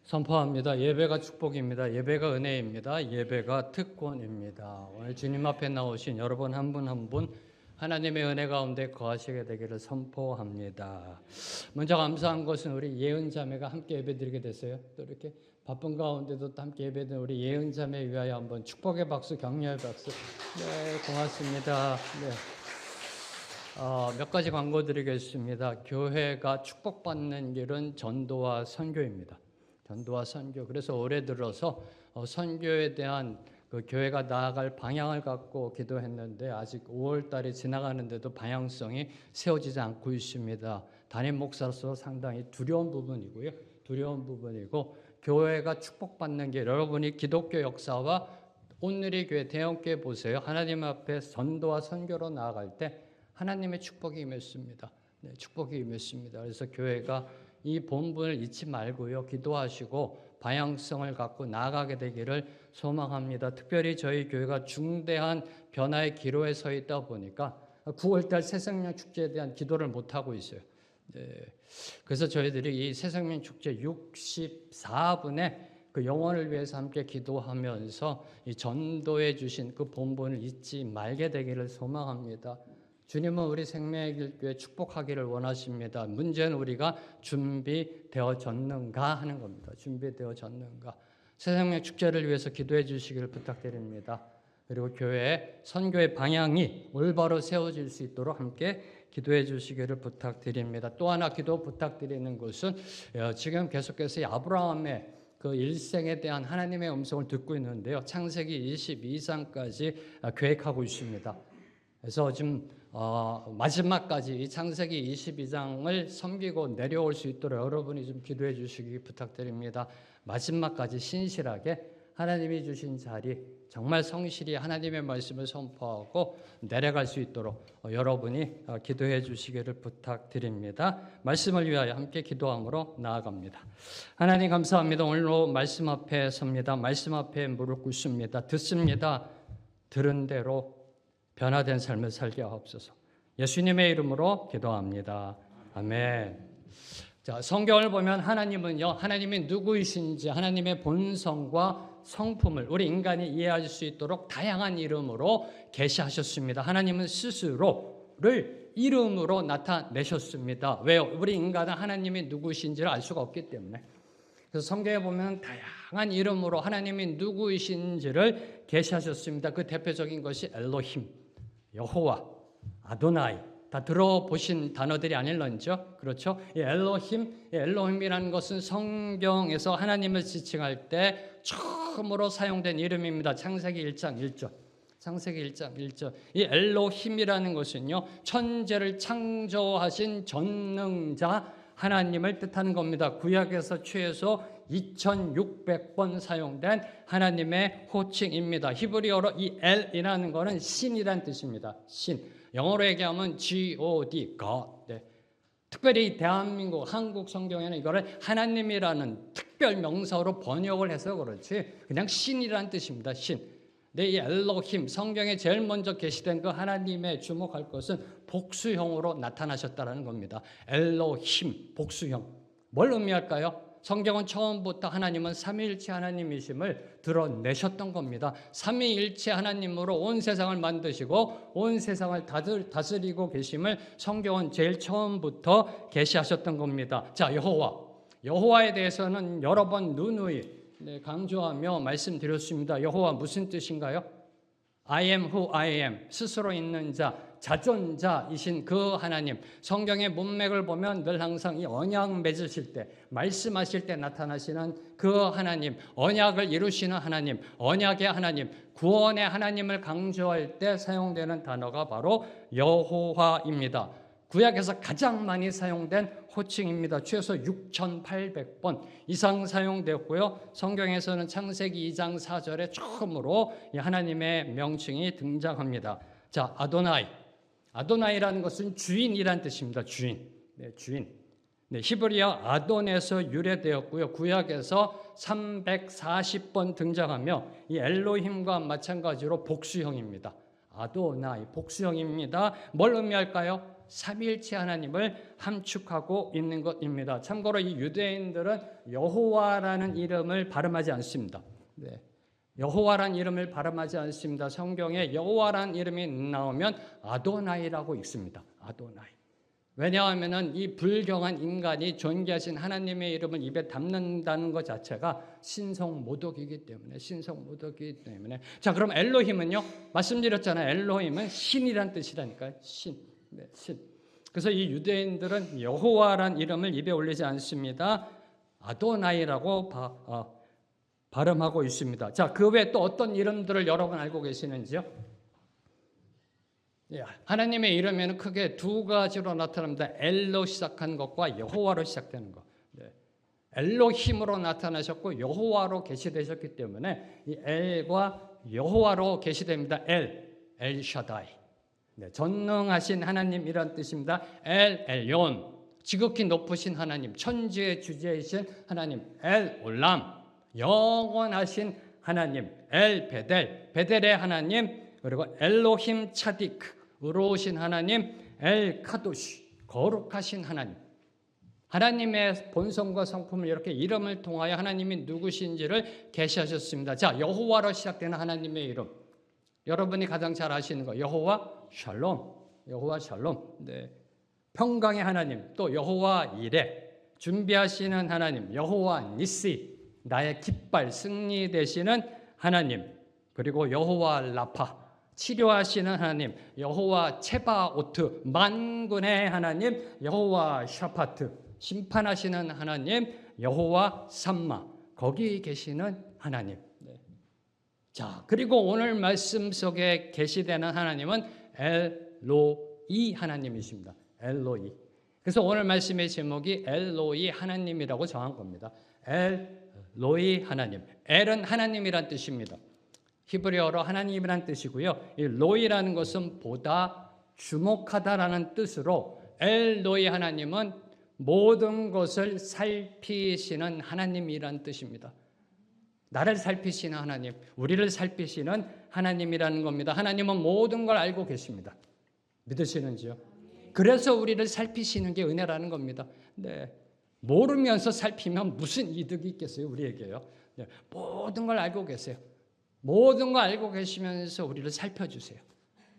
선포합니다. 예배가 축복입니다. 예배가 은혜입니다. 예배가 특권입니다. 오늘 주님 앞에 나오신 여러분 한 분 한 분 하나님의 은혜 가운데 거하시게 되기를 선포합니다. 먼저 감사한 것은 우리 예은 자매가 함께 예배드리게 됐어요. 또 이렇게 바쁜 가운데도 또 함께 예배드린 우리 예은 자매 위하여 한번 축복의 박수, 격려의 박수. 네, 고맙습니다. 네. 몇 가지 광고 드리겠습니다. 교회가 축복받는 길은 전도와 선교입니다. 전도와 선교. 그래서 올해 들어서 선교에 대한 그 교회가 나아갈 방향을 갖고 기도했는데 아직 5월 달이 지나가는데도 방향성이 세워지지 않고 있습니다. 담임 목사로서 상당히 두려운 부분이고요. 두려운 부분이고 교회가 축복받는 길, 여러분이 기독교 역사와 오늘의 교회, 대형교회 보세요. 하나님 앞에 전도와 선교로 나아갈 때 하나님의 축복이 임했습니다. 네, 축복이 임했습니다. 그래서 교회가 이 본분을 잊지 말고요. 기도하시고 방향성을 갖고 나아가게 되기를 소망합니다. 특별히 저희 교회가 중대한 변화의 기로에 서 있다 보니까 9월달 새생명 축제에 대한 기도를 못하고 있어요. 네. 그래서 저희들이 이 새생명 축제 64분에 그 영혼을 위해서 함께 기도하면서 이 전도해 주신 그 본분을 잊지 말게 되기를 소망합니다. 주님은 우리 생명의 길교회 축복하기를 원하십니다. 문제는 우리가 준비되어졌는가 하는 겁니다. 준비되어졌는가. 새생명 축제를 위해서 기도해 주시기를 부탁드립니다. 그리고 교회 선교의 방향이 올바로 세워질 수 있도록 함께 기도해 주시기를 부탁드립니다. 또 하나 기도 부탁드리는 것은 지금 계속해서 아브라함의 그 일생에 대한 하나님의 음성을 듣고 있는데요. 창세기 22장까지 계획하고 있습니다. 그래서 지금 마지막까지 이 창세기 22장을 섬기고 내려올 수 있도록 여러분이 좀 기도해 주시기 부탁드립니다. 마지막까지 신실하게 하나님이 주신 자리, 정말 성실히 하나님의 말씀을 선포하고 내려갈 수 있도록 여러분이 기도해 주시기를 부탁드립니다. 말씀을 위하여 함께 기도함으로 나아갑니다. 하나님 감사합니다. 오늘도 말씀 앞에 섭니다. 말씀 앞에 무릎 꿇습니다. 듣습니다. 들은 대로 변화된 삶을 살게 하옵소서. 예수님의 이름으로 기도합니다. 아멘. 자, 성경을 보면 하나님은요, 하나님이 누구이신지 하나님의 본성과 성품을 우리 인간이 이해할 수 있도록 다양한 이름으로 계시하셨습니다. 하나님은 스스로를 이름으로 나타내셨습니다. 왜요? 우리 인간은 하나님이 누구이신지를 알 수가 없기 때문에. 그래서 성경에 보면 다양한 이름으로 하나님이 누구이신지를 계시하셨습니다. 그 대표적인 것이 엘로힘, 여호와, 아도나이, 다 들어보신 단어들이 아닐런죠? 그렇죠? 이 엘로힘이라는 것은 성경에서 하나님을 지칭할 때 처음으로 사용된 이름입니다. 창세기 1장 1절. 창세기 1장 1절. 이 엘로힘이라는 것은요, 천재를 창조하신 전능자 하나님을 뜻하는 겁니다. 구약에서 최소 2600번 사용된 하나님의 호칭입니다. 히브리어로 이 엘이라는 것은 신이란 뜻입니다. 신. 영어로 얘기하면 God, God. 네. 특별히 대한민국, 한국 성경에는 이거를 하나님이라는 특별 명사로 번역을 해서 그렇지 그냥 신이라는 뜻입니다. 신. 네, 이 엘로힘, 성경에 제일 먼저 계시된 그 하나님의 주목할 것은 복수형으로 나타나셨다는 겁니다. 엘로힘, 복수형. 뭘 의미할까요? 성경은 처음부터 하나님은 삼위일체 하나님이심을 드러내셨던 겁니다. 삼위일체 하나님으로 온 세상을 만드시고 온 세상을 다스리고 계심을 성경은 제일 처음부터 계시하셨던 겁니다. 자, 여호와에 대해서는 여러 번 누누이 강조하며 말씀드렸습니다. 여호와 무슨 뜻인가요? I am who I am, 스스로 있는 자, 자존자이신 그 하나님. 성경의 문맥을 보면 늘 항상 이 언약 맺으실 때, 말씀하실 때 나타나시는 그 하나님, 언약을 이루시는 하나님, 언약의 하나님, 구원의 하나님을 강조할 때 사용되는 단어가 바로 여호와입니다. 구약에서 가장 많이 사용된 호칭입니다. 최소 6,800번 이상 사용되었고요. 성경에서는 창세기 2장 4절에 처음으로 하나님의 명칭이 등장합니다. 자, 아도나이라는 것은 주인이란 뜻입니다. 주인. 네, 주인. 네, 히브리어 아돈에서 유래되었고요. 구약에서 340번 등장하며 이 엘로힘과 마찬가지로 복수형입니다. 아도나이, 복수형입니다. 뭘 의미할까요? 삼위일체 하나님을 함축하고 있는 것입니다. 참고로 이 유대인들은 여호와라는 이름을 발음하지 않습니다. 네. 여호와라는 이름을 발음하지 않습니다. 성경에 여호와라는 이름이 나오면 아도나이라고 읽습니다. 아도나이. 왜냐하면 이 불경한 인간이 존귀하신 하나님의 이름을 입에 담는다는 것 자체가 신성모독이기 때문에 자, 그럼 엘로힘은요? 말씀드렸잖아요. 엘로힘은 신이란 뜻이라니까요. 신. 네, 신. 그래서 이 유대인들은 여호와란 이름을 입에 올리지 않습니다. 아도나이라고 발음하고 있습니다. 자, 그 외에 또 어떤 이름들을 여러분 알고 계시는지요? 하나님의 이름에는 크게 두 가지로 나타납니다. 엘로 시작한 것과 여호와로 시작되는 것. 엘로힘으로 나타나셨고 여호와로 계시되셨기 때문에 이 엘과 여호와로 계시됩니다. 엘샤다이. 전능하신 하나님이란 뜻입니다. 엘yon, 지극히 높으신 하나님, 천지의 주제이신 하나님. 엘올람, 영원하신 하나님. 엘베델, 베델의 하나님. 그리고 엘로힘 차디크, 의로우신 하나님. 엘카도시, 거룩하신 하나님. 하나님의 본성과 성품을 이렇게 이름을 통하여 하나님이 누구신지를 계시하셨습니다. 자, 여호와로 시작되는 하나님의 이름. 여러분이 가장 잘 아시는 거, 여호와 샬롬. 여호와 샬롬. 네. 평강의 하나님, 또 여호와 이레, 준비하시는 하나님, 여호와 니시, 나의 깃발, 승리 되시는 하나님. 그리고 여호와 라파, 치료하시는 하나님, 여호와 체바오트, 만군의 하나님, 여호와 샤파트, 심판하시는 하나님, 여호와 삼마, 거기 계시는 하나님. 네. 자, 그리고 오늘 말씀 속에 계시되는 하나님은 엘로이 하나님이십니다. 엘로이. 그래서 오늘 말씀의 제목이 엘로이 하나님이라고 정한 겁니다. 엘로이 하나님. 엘은 하나님이란 뜻입니다. 히브리어로 하나님이란 뜻이고요. 이 로이라는 것은 보다, 주목하다라는 뜻으로 엘로이 하나님은 모든 것을 살피시는 하나님이란 뜻입니다. 나를 살피시는 하나님, 우리를 살피시는 하나님이라는 겁니다. 하나님은 모든 걸 알고 계십니다. 믿으시는지요? 그래서 우리를 살피시는 게 은혜라는 겁니다. 네. 모르면서 살피면 무슨 이득이 있겠어요, 우리에게요? 네. 모든 걸 알고 계세요. 모든 걸 알고 계시면서 우리를 살펴주세요.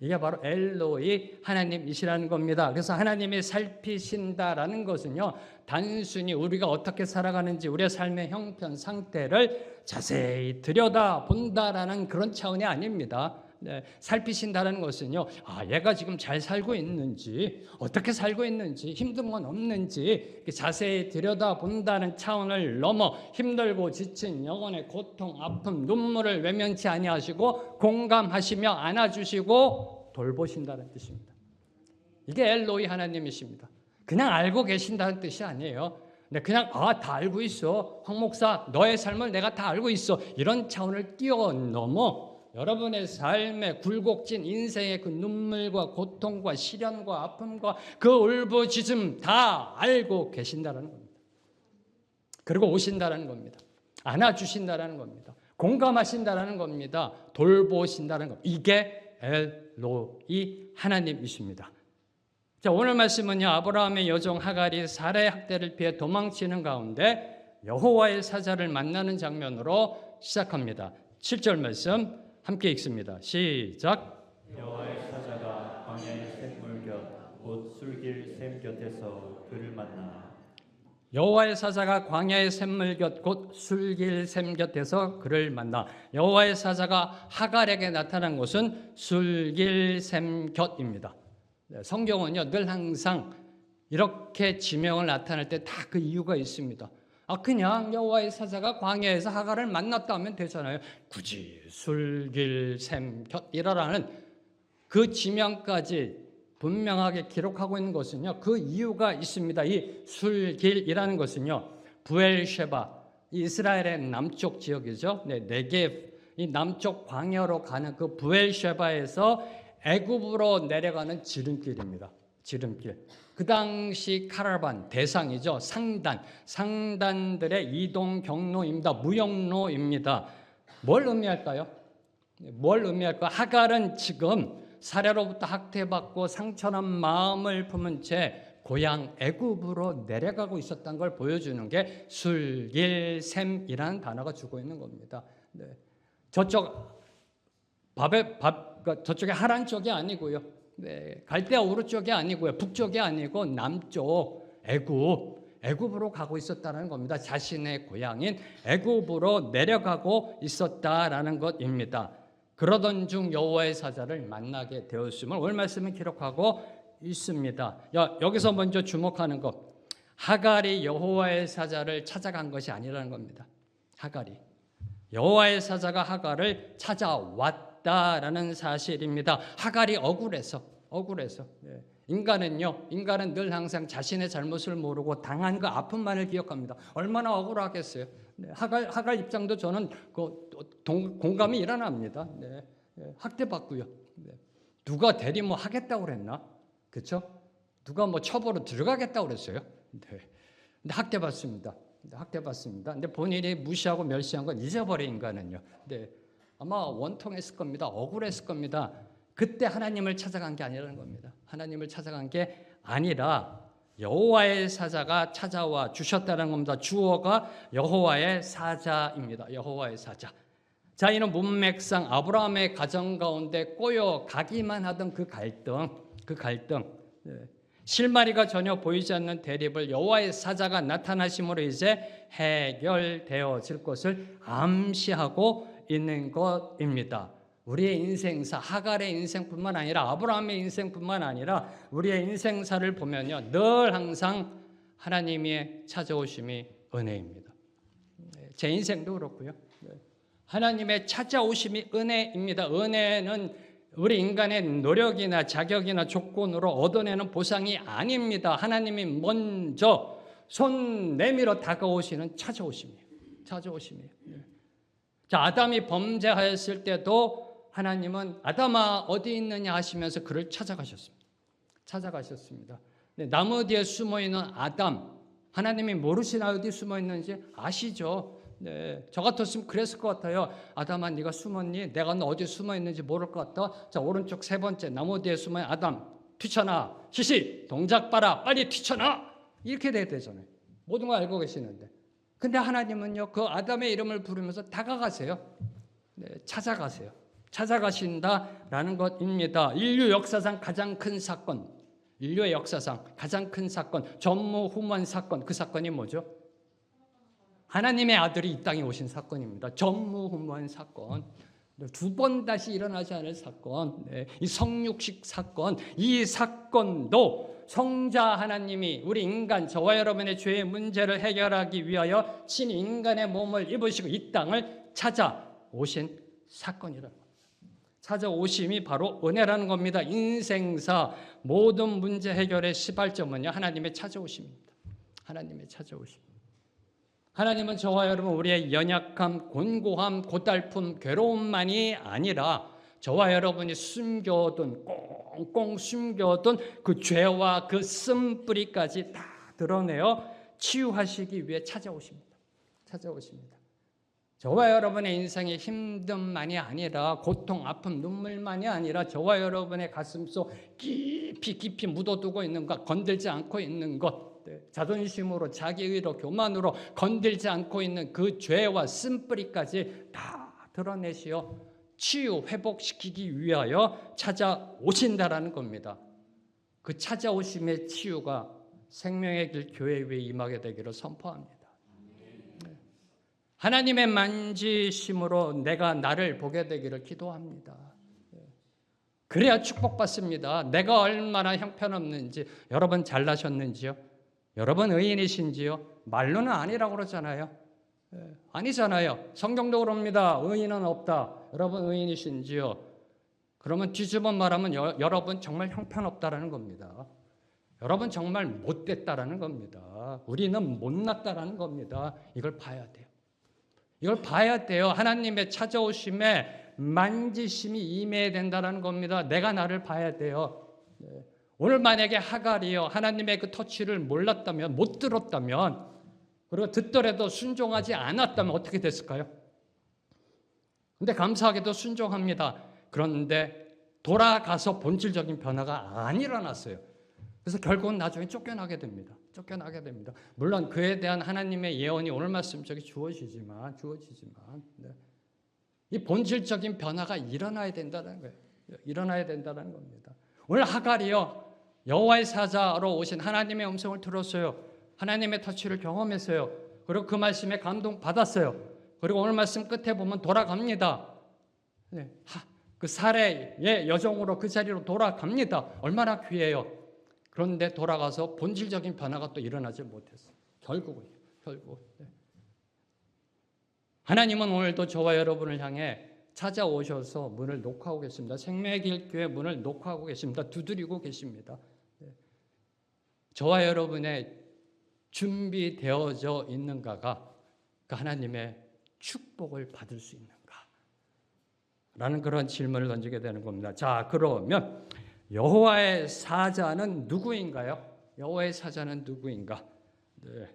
이게 바로 엘로이 하나님이시라는 겁니다. 그래서 하나님이 살피신다라는 것은요, 단순히 우리가 어떻게 살아가는지 우리의 삶의 형편, 상태를 자세히 들여다본다라는 그런 차원이 아닙니다. 네, 살피신다는 것은요, 얘가 지금 잘 살고 있는지, 어떻게 살고 있는지, 힘든 건 없는지 자세히 들여다본다는 차원을 넘어 힘들고 지친 영혼의 고통, 아픔, 눈물을 외면치 아니하시고 공감하시며 안아주시고 돌보신다는 뜻입니다. 이게 엘로이 하나님이십니다. 그냥 알고 계신다는 뜻이 아니에요. 그냥 다 알고 있어. 황 목사, 너의 삶을 내가 다 알고 있어. 이런 차원을 뛰어넘어 여러분의 삶의 굴곡진 인생의 그 눈물과 고통과 시련과 아픔과 그 울부짖음 다 알고 계신다는 겁니다. 그리고 오신다는 겁니다. 안아주신다는 겁니다. 공감하신다는 겁니다. 돌보신다는 겁니다. 이게 엘로이 하나님이십니다. 자, 오늘 말씀은요, 아브라함의 여종 하갈이 사라의 학대를 피해 도망치는 가운데 여호와의 사자를 만나는 장면으로 시작합니다. 7절 말씀 함께 읽습니다. 시작. 여호와의 사자가 광야의 샘물 곁 곧 술길 샘 곁에서 그를 만나. 여호와의 사자가 광야의 샘물 곁 곧 술길 샘 곁에서 그를 만나. 여호와의 사자가 하갈에게 나타난 곳은 술길 샘 곁입니다. 성경은요, 늘 항상 이렇게 지명을 나타낼 때 다 그 이유가 있습니다. 그냥 여호와의 사자가 광야에서 하갈을 만났다 하면 되잖아요. 굳이 술길 샘 곁이라는 그 지명까지 분명하게 기록하고 있는 것은요, 그 이유가 있습니다. 이 술길이라는 것은요, 부엘셰바, 이스라엘의 남쪽 지역이죠. 네게브, 이 남쪽 광야로 가는 그 부엘셰바에서 애굽으로 내려가는 지름길입니다. 지름길. 그 당시 카라반, 대상이죠. 상단들의 이동 경로입니다. 무역로입니다. 뭘 의미할까요? 하갈은 지금 사례로부터 학대받고 상처난 마음을 품은 채 고향 애굽으로 내려가고 있었던 걸 보여주는 게 술길샘이라는 단어가 주고 있는 겁니다. 네. 저쪽에 하란 쪽이 아니고요. 네. 갈대아 우르 쪽이 아니고요. 북쪽이 아니고 남쪽 애굽으로 가고 있었다는 겁니다. 자신의 고향인 애굽으로 내려가고 있었다라는 것입니다. 그러던 중 여호와의 사자를 만나게 되었음을 오늘 말씀은 기록하고 있습니다. 여기서 먼저 주목하는 것, 하갈이 여호와의 사자를 찾아간 것이 아니라는 겁니다. 하갈이 여호와의 사자가 하갈을 찾아왔다라는 사실입니다. 하갈이 억울해서. 인간은 늘 항상 자신의 잘못을 모르고 당한 그 아픔만을 기억합니다. 얼마나 억울하겠어요. 네, 하갈 입장도 저는 공감이 일어납니다. 네, 학대받고요. 네, 누가 대리 뭐 하겠다고 그랬나? 그렇죠? 누가 뭐 처벌로 들어가겠다고 그랬어요? 네, 근데 학대받습니다. 근데 본인이 무시하고 멸시한 건 잊어버린 인간은요. 네, 아마 원통했을 겁니다. 억울했을 겁니다. 그때 하나님을 찾아간 게 아니라는 겁니다. 하나님을 찾아간 게 아니라 여호와의 사자가 찾아와 주셨다는 겁니다. 주어가 여호와의 사자입니다. 여호와의 사자. 자, 이는 문맥상 아브라함의 가정 가운데 꼬여 가기만 하던 그 갈등. 네. 실마리가 전혀 보이지 않는 대립을 여호와의 사자가 나타나심으로 이제 해결되어질 것을 암시하고 있는 것입니다. 우리의 인생사, 하갈의 인생뿐만 아니라 아브라함의 인생뿐만 아니라 우리의 인생사를 보면요, 늘 항상 하나님의 찾아오심이 은혜입니다. 제 인생도 그렇고요. 하나님의 찾아오심이 은혜입니다. 은혜는 우리 인간의 노력이나 자격이나 조건으로 얻어내는 보상이 아닙니다. 하나님이 먼저 손 내밀어 다가오시는 찾아오심이에요. 자, 아담이 범죄하였을 때도 하나님은 아담아 어디 있느냐 하시면서 그를 찾아가셨습니다. 네, 나무 뒤에 숨어있는 아담, 하나님이 모르시나 어디 숨어있는지 아시죠? 네, 저 같았으면 그랬을 것 같아요. 아담아 네가 숨었니? 내가 너 어디 숨어있는지 모를 것 같다. 자, 오른쪽 세 번째 나무 뒤에 숨어있는 아담, 튀쳐나. 시시 동작 봐라, 빨리 튀쳐나. 이렇게 돼야 되잖아요. 모든 걸 알고 계시는데, 근데 하나님은요 그 아담의 이름을 부르면서 다가가세요. 네, 찾아가신다라는 것입니다. 인류의 역사상 가장 큰 사건, 전무후무한 사건, 그 사건이 뭐죠? 하나님의 아들이 이 땅에 오신 사건입니다. 전무후무한 사건, 두 번 다시 일어나지 않을 사건, 네, 이 성육식 사건, 이 사건도 성자 하나님이 우리 인간, 저와 여러분의 죄의 문제를 해결하기 위하여 신인간의 몸을 입으시고 이 땅을 찾아오신 사건이라는 겁니다. 찾아오심이 바로 은혜라는 겁니다. 인생사 모든 문제 해결의 시발점은요, 하나님의 찾아오심입니다. 하나님은 저와 여러분 우리의 연약함, 곤고함, 고달픔, 괴로움만이 아니라 저와 여러분이 꽁꽁 숨겨둔 그 죄와 그 쓴뿌리까지 다 드러내어 치유하시기 위해 찾아오십니다. 저와 여러분의 인생의 힘듦만이 아니라 고통, 아픔, 눈물만이 아니라 저와 여러분의 가슴속 깊이 묻어두고 있는 것, 건들지 않고 있는 것, 자존심으로, 자기의로, 교만으로 건들지 않고 있는 그 죄와 쓴뿌리까지 다 드러내시어 치유, 회복시키기 위하여 찾아오신다라는 겁니다. 그 찾아오심의 치유가 생명의 길 교회 위에 임하게 되기를 선포합니다. 하나님의 만지심으로 내가 나를 보게 되기를 기도합니다. 그래야 축복받습니다. 내가 얼마나 형편없는지, 여러분 잘나셨는지요? 여러분 의인이신지요? 말로는 아니라고 그러잖아요. 아니잖아요. 성경도 그럽니다. 의인은 없다. 여러분 의인이신지요? 그러면 뒤집어 말하면 여러분 정말 형편없다라는 겁니다. 여러분 정말 못됐다라는 겁니다. 우리는 못났다라는 겁니다. 이걸 봐야 돼요. 하나님의 찾아오심에 만지심이 임해야 된다는 겁니다. 내가 나를 봐야 돼요. 오늘 만약에 하갈이요, 하나님의 그 터치를 몰랐다면, 못 들었다면, 그리고 듣더라도 순종하지 않았다면 어떻게 됐을까요? 근데 감사하게도 순종합니다. 그런데 돌아가서 본질적인 변화가 안 일어났어요. 그래서 결국은 나중에 쫓겨나게 됩니다. 물론 그에 대한 하나님의 예언이 오늘 말씀 속에 주어지지만 네. 이 본질적인 변화가 일어나야 된다는 거예요. 일어나야 된다는 겁니다. 오늘 하갈이요, 여호와의 사자로 오신 하나님의 음성을 들었어요. 하나님의 터치를 경험했어요. 그리고 그 말씀에 감동받았어요. 그리고 오늘 말씀 끝에 보면 돌아갑니다. 네. 그 사례의 여종으로 그 자리로 돌아갑니다. 얼마나 귀해요. 그런데 돌아가서 본질적인 변화가 또 일어나지 못했어요. 결국. 네. 하나님은 오늘도 저와 여러분을 향해 찾아오셔서 문을 녹화하고 계십니다. 생명의 길 교회 문을 녹화하고 계십니다. 두드리고 계십니다. 네. 저와 여러분의 준비되어져 있는가가 그 하나님의 축복을 받을 수 있는가? 라는 그런 질문을 던지게 되는 겁니다. 자, 그러면 여호와의 사자는 누구인가요? 여호와의 사자는 누구인가? 네.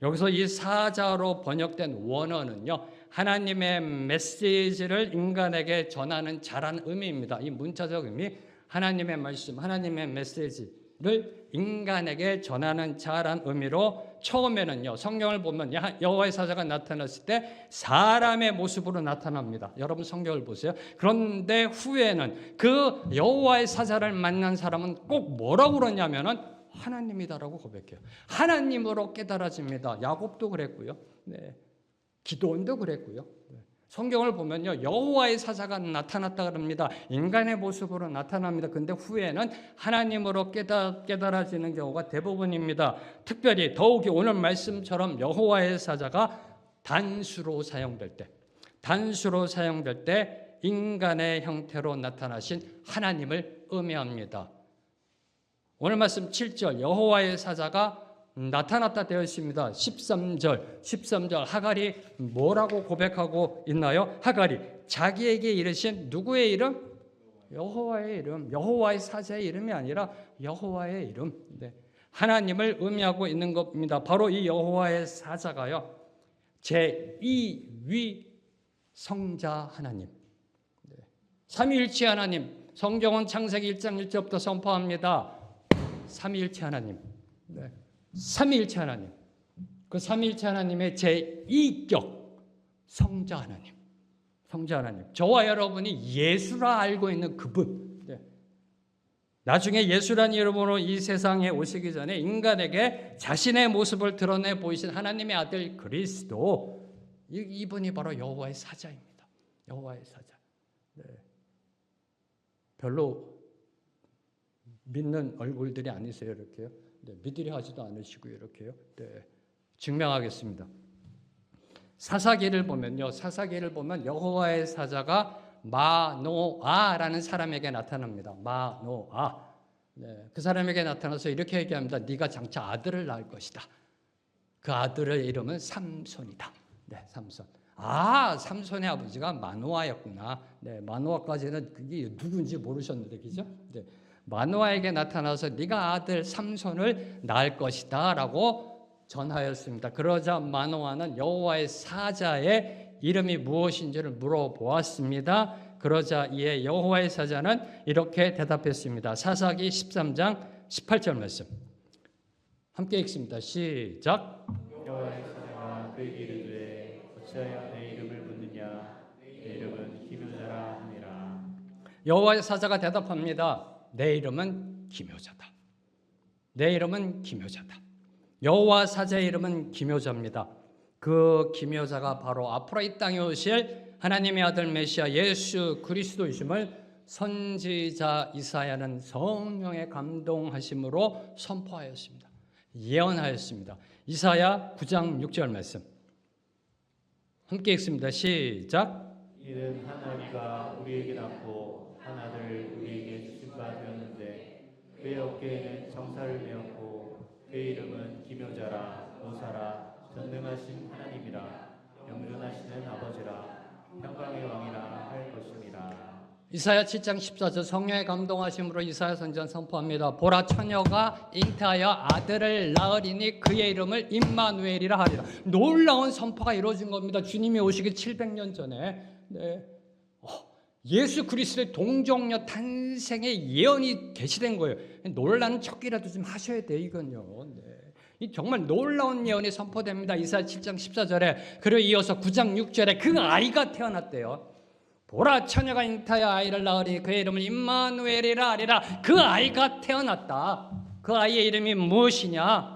여기서 이 사자로 번역된 원어는요, 하나님의 메시지를 인간에게 전하는 자라는 의미입니다. 이 문자적 의미, 하나님의 말씀, 하나님의 메시지를 인간에게 전하는 자라는 의미로 처음에는요, 성경을 보면 여호와의 사자가 나타났을 때 사람의 모습으로 나타납니다. 여러분 성경을 보세요. 그런데 후에는 그 여호와의 사자를 만난 사람은 꼭 뭐라고 그러냐면은 하나님이다라고 고백해요. 하나님으로 깨달아집니다. 야곱도 그랬고요. 네. 기도원도 그랬고요. 네. 성경을 보면요, 여호와의 사자가 나타났다 그럽니다. 인간의 모습으로 나타납니다. 근데 후에는 하나님으로 깨달아지는 경우가 대부분입니다. 특별히 더욱이 오늘 말씀처럼 여호와의 사자가 단수로 사용될 때 인간의 형태로 나타나신 하나님을 의미합니다. 오늘 말씀 7절 여호와의 사자가 나타났다 되어 있습니다. 13절 하갈이 뭐라고 고백하고 있나요? 하갈이 자기에게 이르신 누구의 이름? 여호와의 이름. 여호와의 사자의 이름이 아니라 여호와의 이름. 네. 하나님을 의미하고 있는 겁니다. 바로 이 여호와의 사자가요, 제2위 성자 하나님, 네. 삼위일체 하나님. 성경은 창세기 1장 1절부터 선포합니다. 삼위일체 하나님. 네. 삼위일체 하나님. 그 삼위일체 하나님의 제2격 성자 하나님. 저와 여러분이 예수라 알고 있는 그분. 네. 나중에 예수란 이름으로 이 세상에 오시기 전에 인간에게 자신의 모습을 드러내 보이신 하나님의 아들 그리스도, 이분이 바로 여호와의 사자입니다. 여호와의 사자. 네. 별로 믿는 얼굴들이 아니세요, 이렇게요? 네, 믿으려 하지도 않으시고요, 이렇게요. 네, 증명하겠습니다. 사사기를 보면 여호와의 사자가 마노아라는 사람에게 나타납니다. 마노아. 네, 그 사람에게 나타나서 이렇게 얘기합니다. 네가 장차 아들을 낳을 것이다. 그 아들의 이름은 삼손이다. 네, 삼손. 삼손의 아버지가 마노아였구나. 네, 마노아까지는 그게 누군지 모르셨는데, 그죠? 네. 마노아에게 나타나서 네가 아들 삼손을 낳을 것이다 라고 전하였습니다. 그러자 마노아는 여호와의 사자의 이름이 무엇인지를 물어보았습니다. 그러자 이에 여호와의 사자는 이렇게 대답했습니다. 사사기 13장 18절 말씀 함께 읽습니다. 시작. 여호와의 사자가 그에게 이르되 어찌하여 내 이름을 묻느냐? 내 이름은 기묘자라 하니라. 여호와의 사자가 대답합니다. 내 이름은 기묘자다. 여호와 사자의 이름은 기묘자입니다. 그 기묘자가 바로 앞으로 이 땅에 오실 하나님의 아들 메시아 예수 그리스도이심을 선지자 이사야는 성령의 감동하심으로 선포하였습니다. 예언하였습니다. 이사야 9장 6절 말씀 함께 읽습니다. 시작. 이는 한 아기가 우리에게 낳고 한 아들을 우리에게 주신 바 되었는데 그의 어깨에는 정사를 메었고 그의 이름은 기묘자라 노사라 전능하신 하나님이라 영존하시는 아버지라 평강의 왕이라 할 것입니다. 이사야 7장 14절 성령의 감동하심으로 이사야 선지자는 선포합니다. 보라 처녀가 잉태하여 아들을 낳으리니 그의 이름을 임마누엘이라 하리라. 놀라운 선포가 이루어진 겁니다. 주님이 오시기 700년 전에. 네. 예수 그리스도의 동정녀 탄생의 예언이 계시된 거예요. 놀라는 척이라도 좀 하셔야 돼요, 이건요. 네. 이 정말 놀라운 예언이 선포됩니다. 이사야 7장 14절에 그리고 이어서 9장 6절에 그 아이가 태어났대요. 보라 처녀가 잉타여 아이를 낳으리 그의 이름을 임마누엘이라 하리라. 그 아이가 태어났다. 그 아이의 이름이 무엇이냐?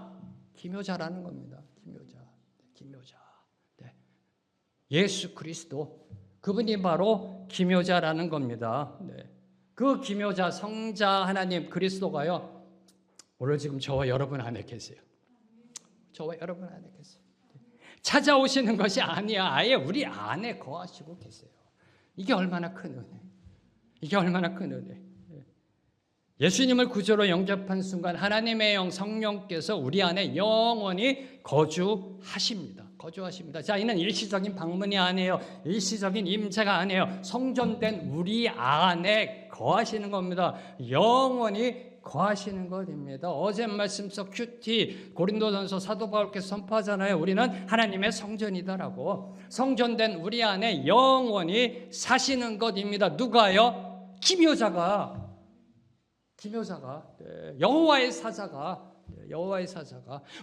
기묘자라는 겁니다. 기묘자. 네. 예수 그리스도 그분이 바로 기묘자라는 겁니다. 네. 그 기묘자 성자 하나님 그리스도가요. 오늘 지금 저와 여러분 안에 계세요. 저와 여러분 안에 계세요. 찾아오시는 것이 아니야. 아예 우리 안에 거하시고 계세요. 이게 얼마나 큰 은혜. 이게 얼마나 큰 은혜. 예수님을 구주로 영접한 순간 하나님의 영 성령께서 우리 안에 영원히 거주하십니다. 자, 이는 일시적인 방문이 아니에요. 일시적인 임재가 아니에요. 성전된 우리 안에 거하시는 겁니다. 영원히 거하시는 것입니다. 어제 말씀 속 큐티 고린도전서 사도 바울께서 선포하잖아요. 우리는 하나님의 성전이다라고. 성전된 우리 안에 영원히 사시는 것입니다. 누가요? 기묘자가 여호와의 사자가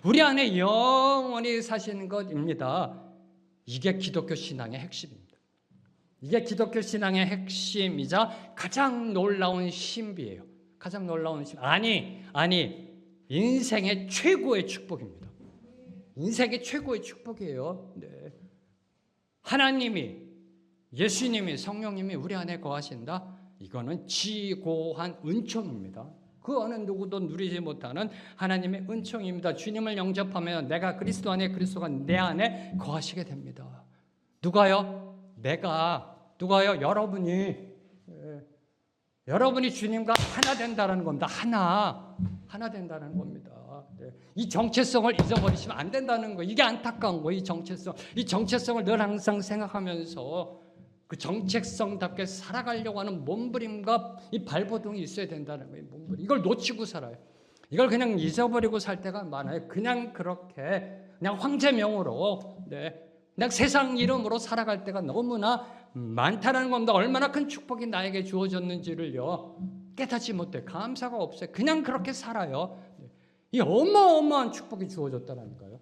우리 안에 영원히 사시는 것입니다. 이게 기독교 신앙의 핵심입니다. 이게 기독교 신앙의 핵심이자 가장 놀라운 신비예요. 가장 놀라운 신비. 아니 인생의 최고의 축복입니다. 인생의 최고의 축복이에요. 네. 하나님이, 예수님이, 성령님이 우리 안에 거하신다. 이거는 지고한 은총입니다. 그 어느 누구도 누리지 못하는 하나님의 은총입니다. 주님을 영접하면 내가 그리스도 안에, 그리스도가 내 안에 거하시게 됩니다. 누가요? 누가요? 여러분이 주님과 하나 된다는 겁니다. 하나 된다는 겁니다. 네. 이 정체성을 잊어버리시면 안 된다는 거예요. 이게 안타까운 거예요. 이 정체성을 늘 항상 생각하면서 그 정체성답게 살아가려고 하는 몸부림과 이 발버둥이 있어야 된다는 거예요. 이걸 놓치고 살아요. 이걸 그냥 잊어버리고 살 때가 많아요. 그냥 황제명으로, 그냥 세상 이름으로 살아갈 때가 너무나 많다는 겁니다. 얼마나 큰 축복이 나에게 주어졌는지를요 깨닫지 못해. 감사가 없어요. 그냥 그렇게 살아요. 이 어마어마한 축복이 주어졌다니까요.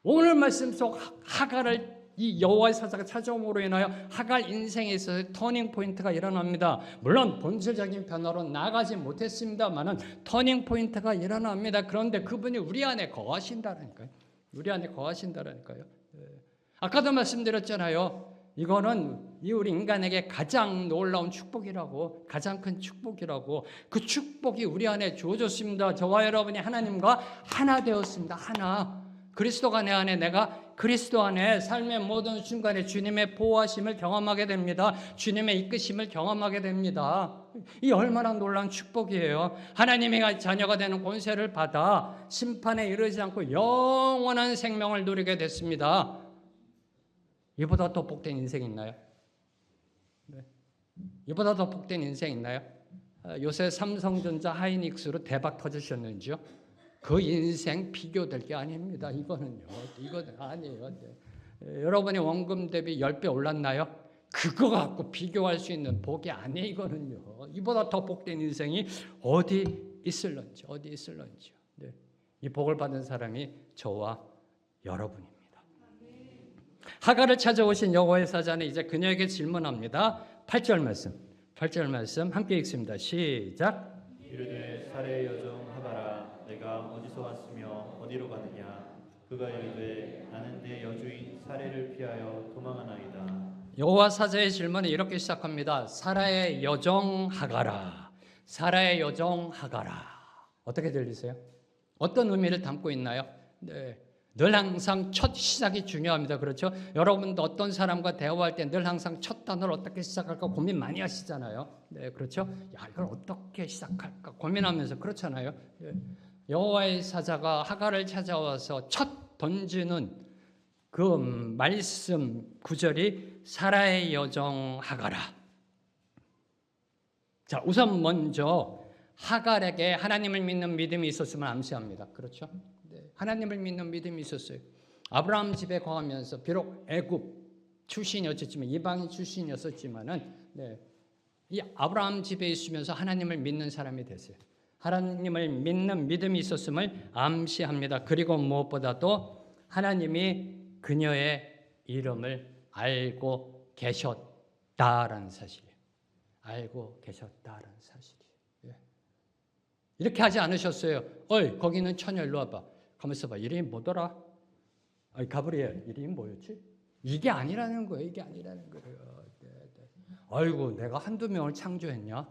오늘 말씀 속 하갈을 이 여호와의 사자가 찾아옴으로 인하여 하갈 인생에 있어서 터닝 포인트가 일어납니다. 물론 본질적인 변화로 나가지 못했습니다만은 터닝 포인트가 일어납니다. 그런데 그분이 우리 안에 거하신다라니까요. 아까도 말씀드렸잖아요. 이거는 우리 인간에게 가장 놀라운 축복이라고, 가장 큰 축복이라고. 그 축복이 우리 안에 주어졌습니다. 저와 여러분이 하나님과 하나 되었습니다. 그리스도가 내 안에, 내가 그리스도 안에 삶의 모든 순간에 주님의 보호하심을 경험하게 됩니다. 주님의 이끄심을 경험하게 됩니다. 이 얼마나 놀라운 축복이에요. 하나님의 자녀가 되는 권세를 받아 심판에 이르지 않고 영원한 생명을 누리게 됐습니다. 이보다 더 복된 인생 있나요? 이보다 더 복된 인생 있나요? 요새 삼성전자 하이닉스로 대박 터지셨는지요? 그 인생 비교될 게 아닙니다. 이거는 아니에요. 여러분의 원금 대비 10배 올랐나요? 그거 갖고 비교할 수 있는 복이 아니에요. 이거는요. 이보다 더 복된 인생이 어디 있을런지요. 이 복을 받은 사람이 저와 여러분입니다. 하갈을 찾아오신 여호와의 사자는 이제 그녀에게 질문합니다. 8절 말씀 함께 읽습니다. 시작. 이르되 사례의 여종 하갈아 내가 어디서 왔으며 어디로 가느냐. 그가 이르되 나는 내 여주인 사례를 피하여 도망하나이다. 여호와 사자의 질문은 이렇게 시작합니다. 사라의 여종 하갈아. 어떻게 들리세요? 어떤 의미를 담고 있나요? 늘 항상 첫 시작이 중요합니다. 그렇죠? 여러분도 어떤 사람과 대화할 때 늘 항상 첫 단어를 어떻게 시작할까 고민 많이 하시잖아요. 그렇죠? 이걸 어떻게 시작할까 고민하면서 그렇잖아요. 여호와의 사자가 하갈을 찾아와서 첫 던지는 그 말씀 구절이 사라의 여종 하갈아. 자, 우선 먼저 하갈에게 하나님을 믿는 믿음이 있었으면 암시합니다. 그렇죠? 하나님을 믿는 믿음이 있었어요. 아브라함 집에 거하면서 비록 애굽 출신이었지만 이방인 출신이었었지만은 네, 이 아브라함 집에 있으면서 하나님을 믿는 사람이 됐어요. 하나님을 믿는 믿음이 있었음을 암시합니다. 그리고 무엇보다도 하나님이 그녀의 이름을 알고 계셨다라는 사실이에요. 알고 계셨다라는 사실이에요. 예. 이렇게 하지 않으셨어요. 어이, 거기 있는 처녀 일로 와봐. 가만있어 봐. 이름이 뭐더라? 아니, 가브리엘 이름이 뭐였지? 이게 아니라는 거예요. 이게 아니라는 거예요. 네, 네. 아이고, 내가 한두 명을 창조했냐?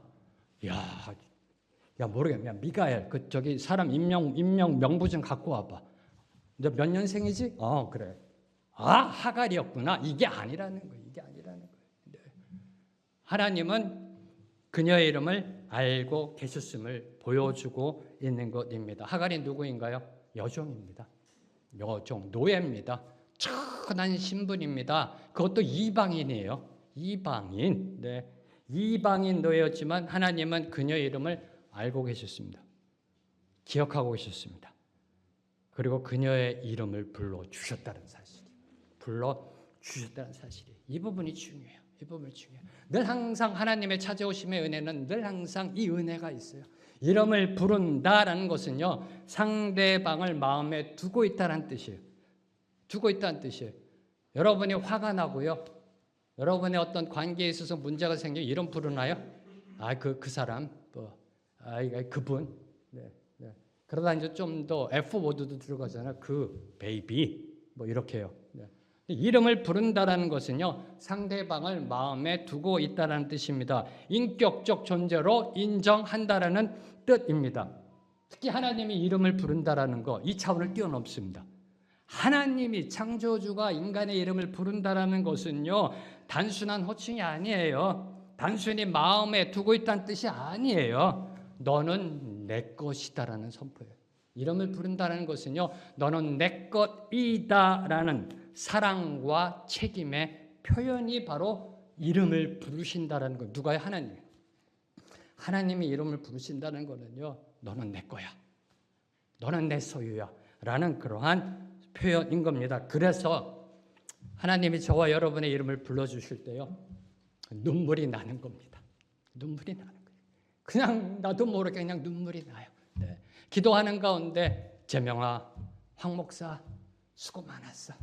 야 모르겠네. 야, 미가엘 그 저기 사람 인명 명부 좀 갖고 와봐. 너 몇 년생이지? 그래. 하갈이었구나. 이게 아니라는 거예요. 이게 아니라는 거예요. 네. 하나님은 그녀의 이름을 알고 계셨음을 보여주고 있는 것입니다. 하갈이 누구인가요? 여종입니다. 여종, 노예입니다. 천한 신분입니다. 그것도 이방인이에요. 이방인. 네. 이방인 노예였지만 하나님은 그녀의 이름을 알고 계셨습니다. 기억하고 계셨습니다. 그리고 그녀의 이름을 불러주셨다는 사실이. 불러주셨다는 사실이. 이 부분이 중요해요. 이 부분이 중요해요. 늘 항상 하나님의 찾아오심의 은혜는 늘 항상 이 은혜가 있어요. 이름을 부른다라는 것은요, 상대방을 마음에 두고 있다는 뜻이에요. 두고 있다는 뜻이에요. 여러분이 화가 나고요. 여러분의 어떤 관계에 있어서 문제가 생겨 이름 부르나요? 그 사람, 그분. 네, 네. 그러다 이제 좀 더 F 워드도 들어가잖아요. 그 베이비, 이렇게요. 네. 이름을 부른다라는 것은요, 상대방을 마음에 두고 있다라는 뜻입니다. 인격적 존재로 인정한다라는 뜻입니다. 특히 하나님이 이름을 부른다라는 거, 이 차원을 뛰어넘습니다. 하나님이 창조주가 인간의 이름을 부른다라는 것은요, 단순한 호칭이 아니에요. 단순히 마음에 두고 있다는 뜻이 아니에요. 너는 내 것이다라는 선포예요. 이름을 부른다는 것은요, 너는 내 것이다라는 사랑과 책임의 표현이 바로 이름을 부르신다라는 거. 누가요? 하나님. 하나님이 이름을 부르신다는 거는요, 너는 내 거야. 너는 내 소유야. 라는 그러한 표현인 겁니다. 그래서 하나님이 저와 여러분의 이름을 불러주실 때요, 눈물이 나는 겁니다. 눈물이 나는 거예요. 그냥 나도 모르게 그냥 눈물이 나요. 네. 기도하는 가운데 재명아, 황 목사 수고 많았어.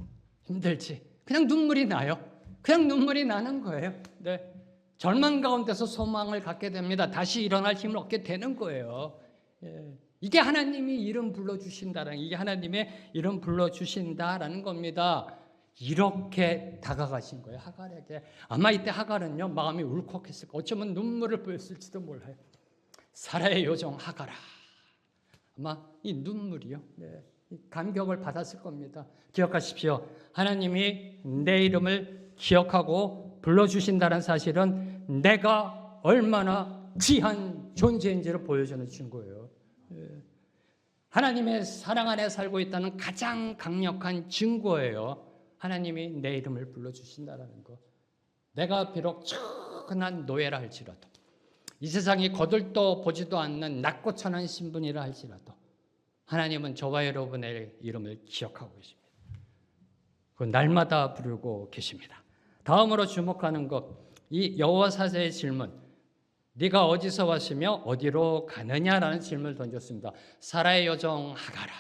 힘들지? 그냥 눈물이 나요. 그냥 눈물이 나는 거예요. 네. 절망 가운데서 소망을 갖게 됩니다. 다시 일어날 힘을 얻게 되는 거예요. 예. 이게 하나님이 이름 불러주신다라는, 이게 하나님의 이름 불러주신다라는 겁니다. 이렇게 다가가신 거예요, 하갈에게. 아마 이때 하갈은요, 마음이 울컥했을 거예요. 어쩌면 눈물을 보였을지도 몰라요. 사라의 요정 하갈아. 아마 이 눈물이요, 네, 이 감격을 받았을 겁니다. 기억하십시오. 하나님이 내 이름을 기억하고 불러주신다는 사실은 내가 얼마나 귀한 존재인지를 보여주는 증거예요. 하나님의 사랑 안에 살고 있다는 가장 강력한 증거예요. 하나님이 내 이름을 불러주신다는 거. 내가 비록 천한 노예라 할지라도, 이 세상이 거들떠 보지도 않는 낮고 천한 신분이라 할지라도 하나님은 저와 여러분의 이름을 기억하고 계십니다. 그 날마다 부르고 계십니다. 다음으로 주목하는 것, 이 여호와 사자의 질문, 네가 어디서 왔으며 어디로 가느냐라는 질문을 던졌습니다. 사라의 여정 하갈아,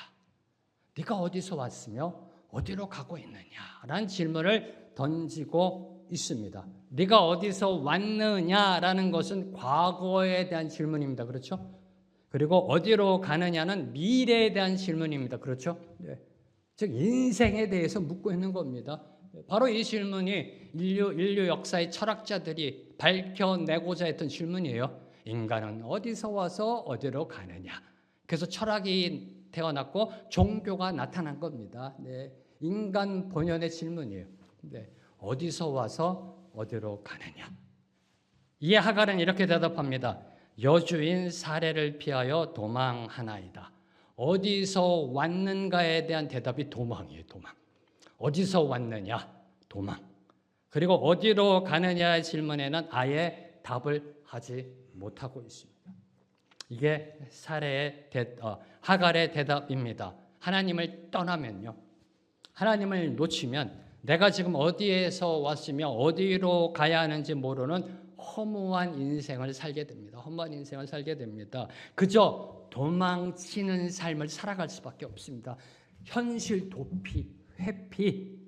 네가 어디서 왔으며 어디로 가고 있느냐라는 질문을 던지고 있습니다. 네가 어디서 왔느냐라는 것은 과거에 대한 질문입니다. 그렇죠? 그리고 어디로 가느냐는 미래에 대한 질문입니다. 그렇죠? 네. 즉 인생에 대해서 묻고 있는 겁니다. 바로 이 질문이 인류 역사의 철학자들이 밝혀내고자 했던 질문이에요. 인간은 어디서 와서 어디로 가느냐. 그래서 철학이 태어났고 종교가 나타난 겁니다. 네. 인간 본연의 질문이에요. 네. 어디서 와서 어디로 가느냐. 이에 하갈은 이렇게 대답합니다. 여주인 사례를 피하여 도망하나이다. 어디서 왔는가에 대한 대답이 도망이에요. 도망. 어디서 왔느냐? 도망. 그리고 어디로 가느냐의 질문에는 아예 답을 하지 못하고 있습니다. 이게 하갈의 대답입니다. 하나님을 떠나면요, 하나님을 놓치면 내가 지금 어디에서 왔으며 어디로 가야 하는지 모르는 허무한 인생을 살게 됩니다. 허무한 인생을 살게 됩니다. 그저 도망치는 삶을 살아갈 수밖에 없습니다. 현실 도피, 회피,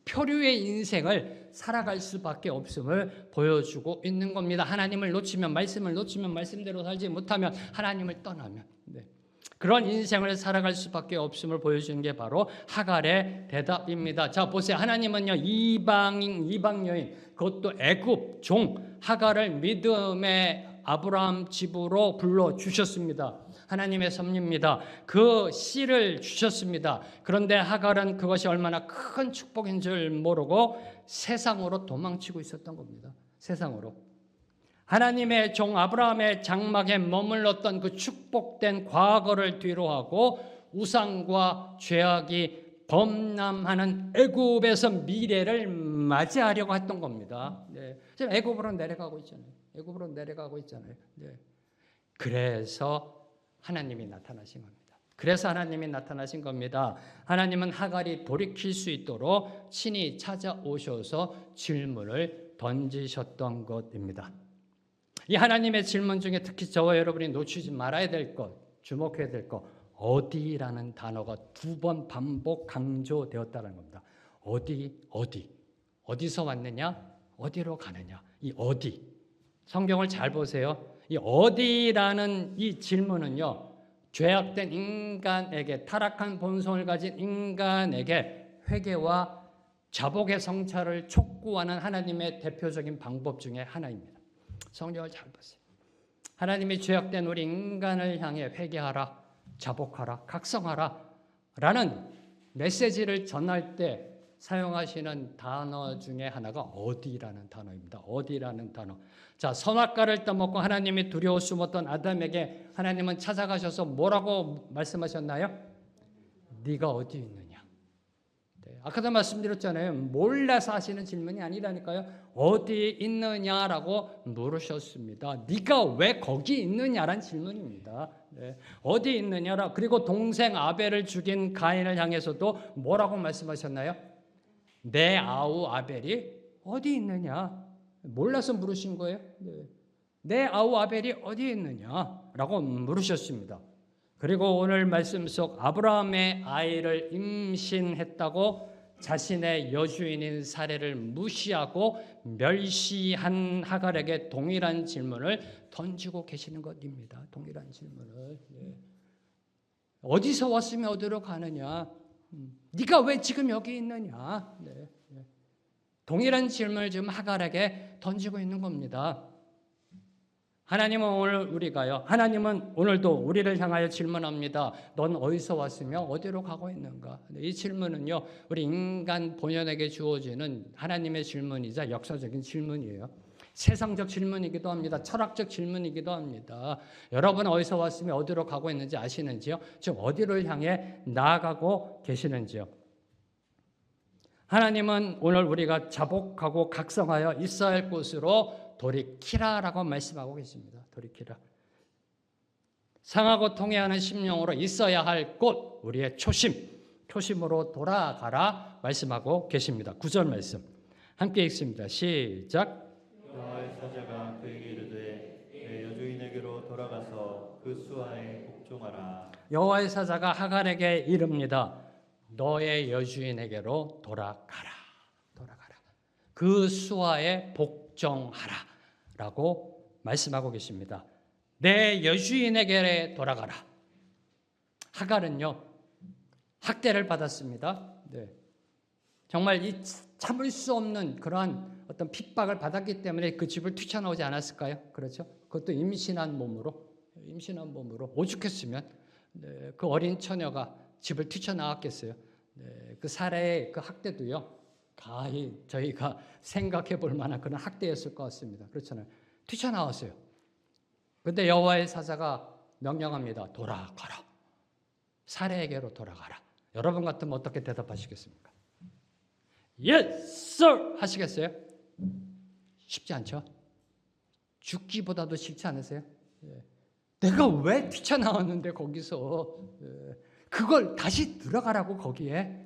표류의 인생을 살아갈 수밖에 없음을 보여주고 있는 겁니다. 하나님을 놓치면, 말씀을 놓치면, 말씀대로 살지 못하면, 하나님을 떠나면, 그런 인생을 살아갈 수밖에 없음을 보여주는 게 바로 하갈의 대답입니다. 자, 보세요. 하나님은요, 이방 여인, 그것도 애굽 종 하갈을 믿음의 아브라함 집으로 불러 주셨습니다. 하나님의 섭리입니다. 그 씨를 주셨습니다. 그런데 하갈은 그것이 얼마나 큰 축복인 줄 모르고 세상으로 도망치고 있었던 겁니다. 세상으로. 하나님의 종 아브라함의 장막에 머물렀던 그 축복된 과거를 뒤로하고 우상과 죄악이 범람하는 애굽에서 미래를 맞이하려고 했던 겁니다. 지금 애굽으로 내려가고 있잖아요. 애굽으로 내려가고 있잖아요. 그래서 하나님이 나타나신 겁니다. 그래서 하나님이 나타나신 겁니다. 하나님은 하갈이 돌이킬 수 있도록 친히 찾아오셔서 질문을 던지셨던 것입니다. 이 하나님의 질문 중에 특히 저와 여러분이 놓치지 말아야 될 것, 주목해야 될 것, 어디라는 단어가 2번 반복 강조되었다는 겁니다. 어디서 왔느냐, 어디로 가느냐. 이 어디, 성경을 잘 보세요. 이 어디라는 이 질문은요, 죄악된 인간에게, 타락한 본성을 가진 인간에게 회개와 자복의 성찰을 촉구하는 하나님의 대표적인 방법 중에 하나입니다. 성경을 잘 보세요. 하나님이 죄악된 우리 인간을 향해 회개하라, 자복하라, 각성하라 라는 메시지를 전할 때 사용하시는 단어 중에 하나가 어디라는 단어입니다. 어디라는 단어. 자, 선악과를 따먹고 하나님이 두려워 숨었던 아담에게 하나님은 찾아가셔서 뭐라고 말씀하셨나요? 네가 어디 있느냐. 아까도 말씀드렸잖아요. 몰라서 하시는 질문이 아니라니까요. 어디 있느냐라고 물으셨습니다. 네가 왜 거기 있느냐라는 질문입니다. 어디 있느냐라. 그리고 동생 아벨을 죽인 가인을 향해서도 뭐라고 말씀하셨나요? 내 아우 아벨이 어디 있느냐. 몰라서 물으신 거예요. 내 아우 아벨이 어디 있느냐라고 물으셨습니다. 그리고 오늘 말씀 속 아브라함의 아이를 임신했다고 자신의 여주인인 사례를 무시하고 멸시한 하갈에게 동일한 질문을 던지고 계시는 것입니다. 동일한 질문을. 어디서 왔으면 어디로 가느냐? 네가 왜 지금 여기 있느냐? 동일한 질문을 지금 하갈에게 던지고 있는 겁니다. 하나님은 오늘도 우리를 향하여 질문합니다. 넌 어디서 왔으며 어디로 가고 있는가? 이 질문은요, 우리 인간 본연에게 주어지는 하나님의 질문이자 역사적인 질문이에요. 세상적 질문이기도 합니다. 철학적 질문이기도 합니다. 여러분 어디서 왔으며 어디로 가고 있는지 아시는지요? 지금 어디를 향해 나아가고 계시는지요? 하나님은 오늘 우리가 자복하고 각성하여 있어야 할 곳으로 돌이키라라고 말씀하고 계십니다. 돌이키라. 상하고 통해하는 심령으로 있어야 할 곳, 우리의 초심으로 돌아가라 말씀하고 계십니다. 9절 말씀 함께 읽습니다. 시작. 여호와의 사자가 그에게 이르되 내 여주인에게로 돌아가서 그 수하에 복종하라. 여호와의 사자가 하갈에게 이릅니다. 너의 여주인에게로 돌아가라. 그 수하에 복종하라 라고 말씀하고 계십니다. 내 여주인에게 돌아가라. 하갈은요, 학대를 받았습니다. 정말 이 참을 수 없는 그러한 어떤 핍박을 받았기 때문에 그 집을 뛰쳐나오지 않았을까요? 그렇죠? 그것도 임신한 몸으로 오죽했으면 그 어린 처녀가 집을 뛰쳐나왔겠어요. 그 사례의 그 학대도요, 가히 저희가 생각해 볼 만한 그런 학대였을 것 같습니다. 그렇잖아요. 뛰쳐나왔어요. 그런데 여호와의 사자가 명령합니다. 돌아가라. 사례에게로 돌아가라. 여러분 같으면 어떻게 대답하시겠습니까? Yes, sir! 하시겠어요? 쉽지 않죠? 죽기보다도 싫지 않으세요? 내가 왜 뛰쳐나왔는데 거기서 그걸 다시 들어가라고 거기에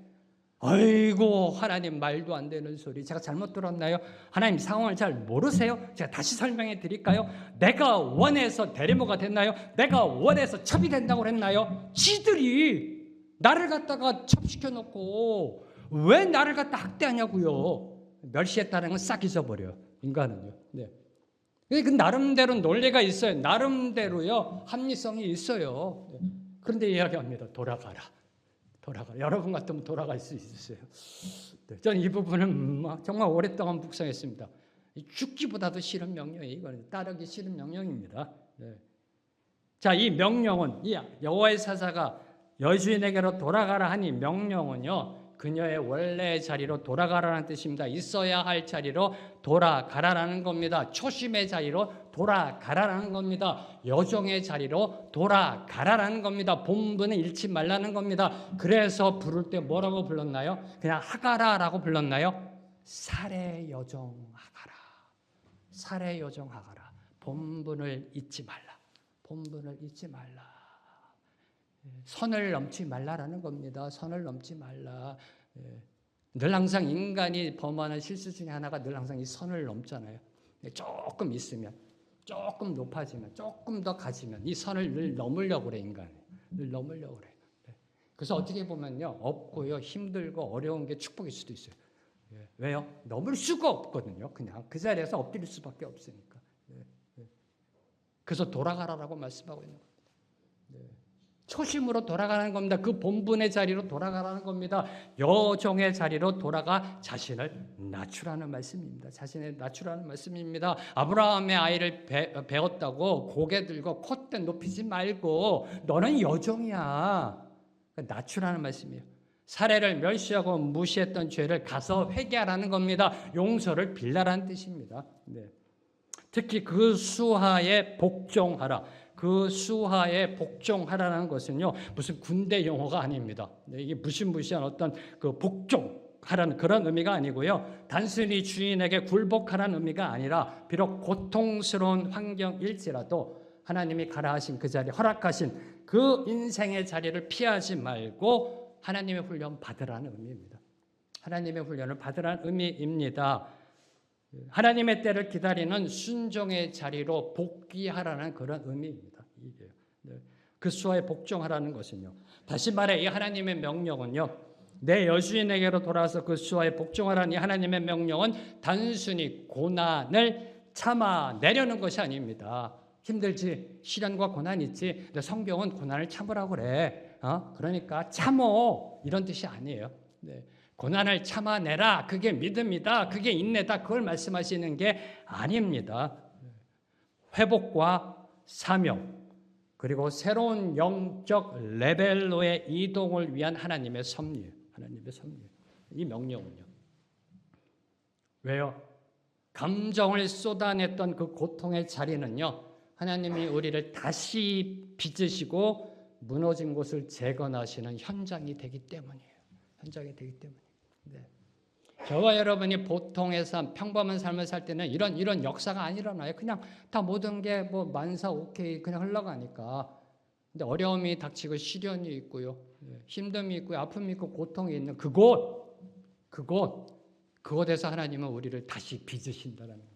아이고 하나님 말도 안 되는 소리. 제가 잘못 들었나요? 하나님 상황을 잘 모르세요? 제가 다시 설명해 드릴까요? 내가 원해서 대리모가 됐나요? 내가 원해서 첩이 된다고 그랬나요? 지들이 나를 갖다가 첩시켜 놓고 왜 나를 갖다 학대하냐고요. 멸시했다는 건 싹 잊어버려요. 인간은요. 네. 그 나름대로 논리가 있어요. 나름대로요. 합리성이 있어요. 네. 그런데 이야기합니다. 돌아가라. 여러분 같으면 돌아갈 수 있으세요. 네, 저는 이 부분은 정말 오랫동안 묵상했습니다. 죽기보다도 싫은 명령이 이거는 따르기 싫은 명령입니다. 네. 자, 이 명령은 이 여호와의 사자가 여주인에게로 돌아가라 하니 명령은요. 그녀의 원래의 자리로 돌아가라는 뜻입니다. 있어야 할 자리로 돌아가라라는 겁니다. 초심의 자리로 돌아가라라는 겁니다. 여종의 자리로 돌아가라라는 겁니다. 본분을 잃지 말라는 겁니다. 그래서 부를 때 뭐라고 불렀나요? 그냥 하가라라고 불렀나요? 살해 여종 하가라. 살해 여종 하가라. 본분을 잊지 말라. 본분을 잊지 말라. 선을 넘지 말라라는 겁니다. 선을 넘지 말라. 늘 항상 인간이 범하는 실수 중에 하나가 늘 항상 이 선을 넘잖아요. 조금 있으면, 조금 높아지면, 조금 더 가지면 이 선을 늘 넘으려고 그래 인간이. 늘 넘으려고 그래. 그래서 어떻게 보면요, 없고요, 힘들고 어려운 게 축복일 수도 있어요. 왜요? 넘을 수가 없거든요. 그냥 그 자리에서 엎드릴 수밖에 없으니까. 그래서 돌아가라라고 말씀하고 있는 겁니다. 초심으로 돌아가는 겁니다. 그 본분의 자리로 돌아가라는 겁니다. 여종의 자리로 돌아가 자신을 낮추라는 말씀입니다. 자신을 낮추라는 말씀입니다. 아브라함의 아이를 배웠다고 고개 들고 콧대 높이지 말고 너는 여종이야. 낮추라는 말씀이에요. 살해를 멸시하고 무시했던 죄를 가서 회개하라는 겁니다. 용서를 빌라라는 뜻입니다. 네. 특히 그 수하에 복종하라. 그 수하에 복종하라는 것은요, 무슨 군대 용어가 아닙니다. 이게 무시무시한 어떤 그 복종하라는 그런 의미가 아니고요, 단순히 주인에게 굴복하라는 의미가 아니라 비록 고통스러운 환경일지라도 하나님이 가라 하신 그 자리, 허락하신 그 인생의 자리를 피하지 말고 하나님의 훈련 받으라는 의미입니다. 하나님의 훈련을 받으라는 의미입니다. 하나님의 때를 기다리는 순종의 자리로 복귀하라는 그런 의미입니다. 그 수하에 복종하라는 것은요. 다시 말해 이 하나님의 명령은요. 내 여주인에게로 돌아와서 그 수하에 복종하라는 이 하나님의 명령은 단순히 고난을 참아내려는 것이 아닙니다. 힘들지, 시련과 고난이 있지. 근데 성경은 고난을 참으라고 그래. 그러니까 참어 이런 뜻이 아니에요. 네. 고난을 참아내라. 그게 믿음이다. 그게 인내다. 그걸 말씀하시는 게 아닙니다. 회복과 사명, 그리고 새로운 영적 레벨로의 이동을 위한 하나님의 섭리예요. 하나님의 섭리예요. 이 명령은요. 왜요? 감정을 쏟아냈던 그 고통의 자리는요. 하나님이 우리를 다시 빚으시고 무너진 곳을 재건하시는 현장이 되기 때문이에요. 현장이 되기 때문이에요. 네. 저와 여러분이 보통의 삶, 평범한 삶을 살 때는 이런 역사가 안 일어나요. 그냥 다 모든 게 뭐 만사 오케이 그냥 흘러가니까. 근데 어려움이 닥치고 시련이 있고요, 힘듦이 있고요, 아픔이 있고 고통이 있는 그곳에서 하나님은 우리를 다시 빚으신다라는 겁니다.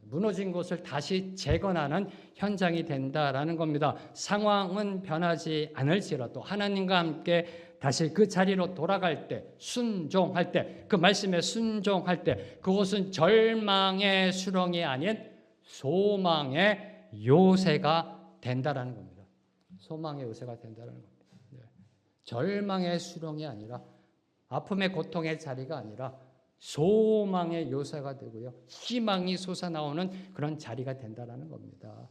무너진 곳을 다시 재건하는 현장이 된다라는 겁니다. 상황은 변하지 않을지라도 하나님과 함께 다시 그 자리로 돌아갈 때, 순종할 때, 그 말씀에 순종할 때, 그곳은 절망의 수렁이 아닌 소망의 요새가 된다라는 겁니다. 소망의 요새가 된다라는 겁니다. 네. 절망의 수렁이 아니라, 아픔의 고통의 자리가 아니라 소망의 요새가 되고요, 희망이 솟아나오는 그런 자리가 된다라는 겁니다.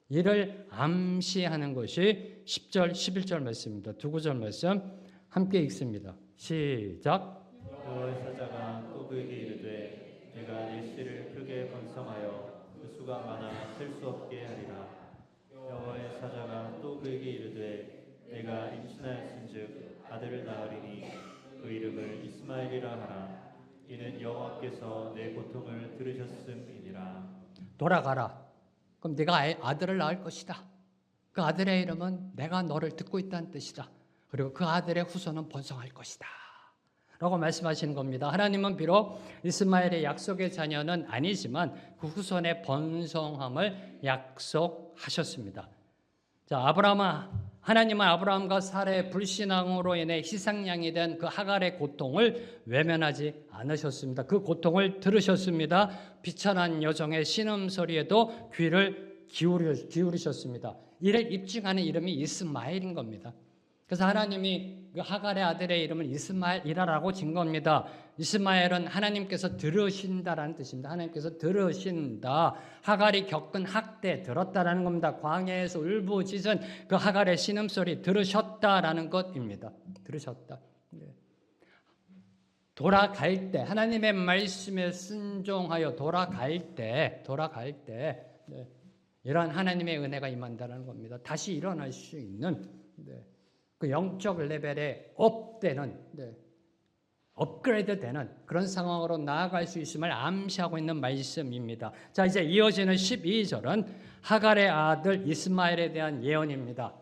이를 암시하는 것이 10절, 11절 말씀입니다. 두 구절 말씀 함께 읽습니다. 시작. 여호와의 사자가 또 그에게 이르되 내가 내 씨를 크게 번성하여 그 수가 많아 셀 수 없게 하리라. 여호와의 사자가 또 그에게 이르되 내가 임신하였은즉 아들을 낳으리니 그 이름을 이스마엘이라 하라. 이는 여호와께서 내 고통을 들으셨음이니라. 돌아가라. 그럼 네가 아들을 낳을 것이다. 그 아들의 이름은 내가 너를 듣고 있다는 뜻이다. 그리고 그 아들의 후손은 번성할 것이다. 라고 말씀하시는 겁니다. 하나님은 비록 이스마엘의 약속의 자녀는 아니지만 그 후손의 번성함을 약속하셨습니다. 자, 하나님은 아브라함과 사라의 불신앙으로 인해 희생양이 된 그 하갈의 고통을 외면하지 않으셨습니다. 그 고통을 들으셨습니다. 비천한 여종의 신음소리에도 귀를 기울이셨습니다. 이를 입증하는 이름이 이스마엘인 겁니다. 그래서 하나님이 그 하갈의 아들의 이름을 이스마엘이라고 진 겁니다. 이스마엘은 하나님께서 들으신다라는 뜻입니다. 하나님께서 들으신다. 하갈이 겪은 학대 들었다라는 겁니다. 광야에서 울부짖은 그 하갈의 신음소리 들으셨다라는 것입니다. 들으셨다. 돌아갈 때 하나님의 말씀에 순종하여 돌아갈 때 이러한 하나님의 은혜가 임한다는 겁니다. 다시 일어날 수 있는 그 영적 레벨에 업그레이드 되는 그런 상황으로 나아갈 수 있음을 암시하고 있는 말씀입니다. 자, 이제 이어지는 12절은 하갈의 아들 이스마엘에 대한 예언입니다.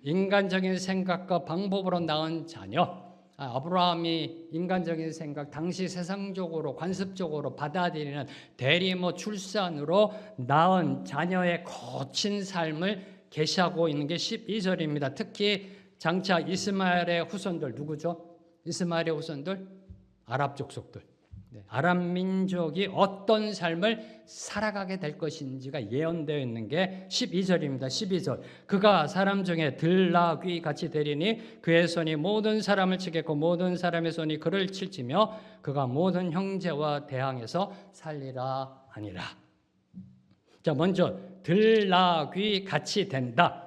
인간적인 생각과 방법으로 낳은 자녀, 아브라함이 인간적인 생각, 당시 세상적으로 관습적으로 받아들이는 대리모 출산으로 낳은 자녀의 거친 삶을 계시하고 있는 게 12절입니다. 특히 장차 이스마엘의 후손들 누구죠? 이스마엘의 후손들 아랍 족속들. 아랍 민족이 어떤 삶을 살아가게 될 것인지가 예언되어 있는 게 12절입니다. 12절. 그가 사람 중에 들나귀 같이 되리니 그의 손이 모든 사람을 치겠고 모든 사람의 손이 그를 칠지며 그가 모든 형제와 대항해서 살리라 하니라. 자, 먼저 들나귀 같이 된다.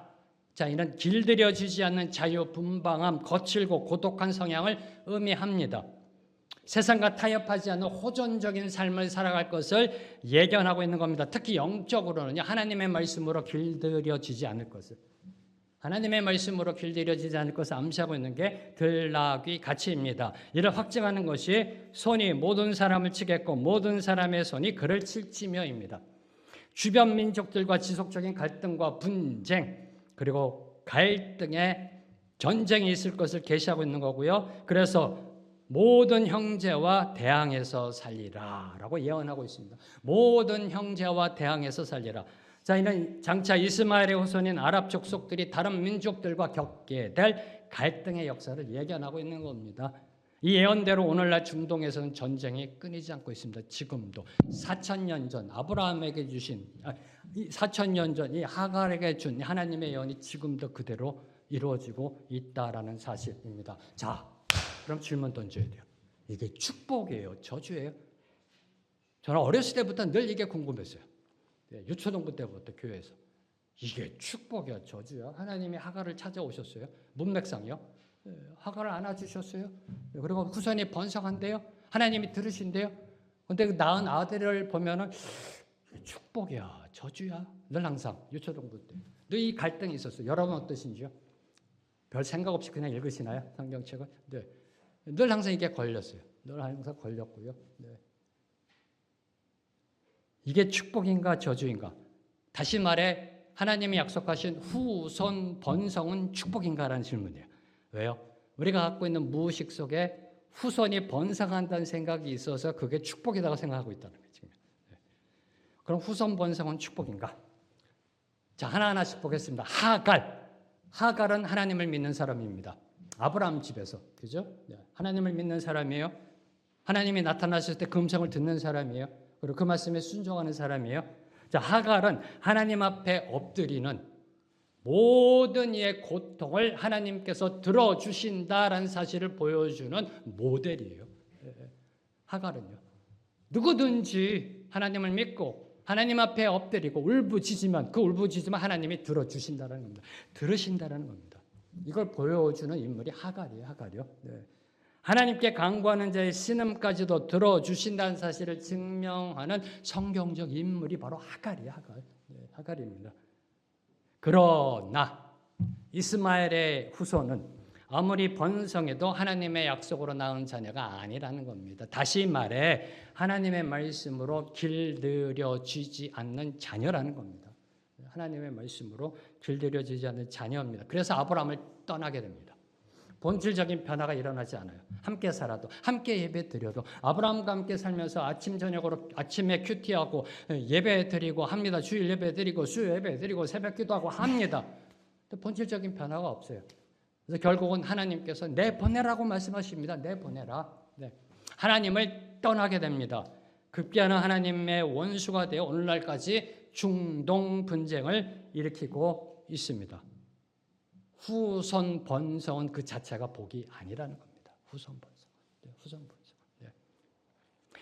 자, 이는 길들여지지 않는 자유분방함, 거칠고 고독한 성향을 의미합니다. 세상과 타협하지 않는 호전적인 삶을 살아갈 것을 예견하고 있는 겁니다. 특히 영적으로는 하나님의 말씀으로 길들여지지 않을 것을, 하나님의 말씀으로 길들여지지 않을 것을 암시하고 있는 게 들나귀 같이입니다. 이를 확증하는 것이 손이 모든 사람을 치겠고 모든 사람의 손이 그를 칠지며입니다. 주변 민족들과 지속적인 갈등과 분쟁 그리고 갈등의 전쟁이 있을 것을 계시하고 있는 거고요. 그래서 모든 형제와 대항해서 살리라 라고 예언하고 있습니다. 모든 형제와 대항해서 살리라. 자, 이는 장차 이스마엘의 후손인 아랍 족속들이 다른 민족들과 겪게 될 갈등의 역사를 예견하고 있는 겁니다. 이 예언대로 오늘날 중동에서는 전쟁이 끊이지 않고 있습니다. 지금도 4,000년 전 아브라함에게 주신 4,000년 전 이 하갈에게 준 하나님의 예언이 지금도 그대로 이루어지고 있다라는 사실입니다. 자, 그럼 질문 던져야 돼요. 이게 축복이에요? 저주예요? 저는 어렸을 때부터 늘 이게 궁금했어요. 유초등부 때부터 교회에서. 이게 축복이야? 저주야? 하나님이 하갈을 찾아오셨어요? 문맥상이요? 하갈을 안아주셨어요? 그리고 후손이 번성한대요? 하나님이 들으신대요? 근데 그 낳은 아들을 보면은 축복이야? 저주야? 늘 항상 유초등부 때. 늘 이 갈등이 있었어요. 여러분 어떠신지요? 별 생각 없이 그냥 읽으시나요? 성경책을? 네. 늘 항상 이게 걸렸어요. 늘 항상 걸렸고요. 네. 이게 축복인가 저주인가? 다시 말해 하나님이 약속하신 후손 번성은 축복인가라는 질문이에요. 왜요? 우리가 갖고 있는 무의식 속에 후손이 번성한다는 생각이 있어서 그게 축복이라고 생각하고 있다는 거예요. 지금. 네. 그럼 후손 번성은 축복인가? 자, 하나하나씩 보겠습니다. 하갈은 하나님을 믿는 사람입니다. 아브라함 집에서, 그죠? 하나님을 믿는 사람이에요. 하나님이 나타나실 때 그 음성을 듣는 사람이에요. 그리고 그 말씀에 순종하는 사람이에요. 자, 하갈은 하나님 앞에 엎드리는 모든 이의 고통을 하나님께서 들어주신다라는 사실을 보여주는 모델이에요. 하갈은요. 누구든지 하나님을 믿고 하나님 앞에 엎드리고 울부짖으면 그 울부짖으면 하나님이 들어주신다는 겁니다. 들으신다는 겁니다. 이걸 보여주는 인물이 하갈이요. 네. 하나님께 간구하는 자의 신음까지도 들어주신다는 사실을 증명하는 성경적 인물이 바로 하갈이에요. 하갈입니다. 그러나 이스마엘의 후손은 아무리 번성해도 하나님의 약속으로 낳은 자녀가 아니라는 겁니다. 다시 말해 하나님의 말씀으로 길들여지지 않는 자녀라는 겁니다. 하나님의 말씀으로 길들여지지 않는 자녀입니다. 그래서 아브라함을 떠나게 됩니다. 본질적인 변화가 일어나지 않아요. 함께 살아도, 함께 예배 드려도, 아브라함과 함께 살면서 아침 저녁으로 아침에 큐티하고 예배 드리고 합니다. 주일 예배 드리고 수요 예배 드리고 새벽 기도하고 합니다. 근데 본질적인 변화가 없어요. 그래서 결국은 하나님께서 내보내라고 말씀하십니다. 내보내라. 네. 하나님을 떠나게 됩니다. 급기야는 하나님의 원수가 되어 오늘날까지 중동 분쟁을 일으키고 있습니다. 후손 번성은 그 자체가 복이 아니라는 겁니다. 후손 번성. 네, 후손 번성. 네.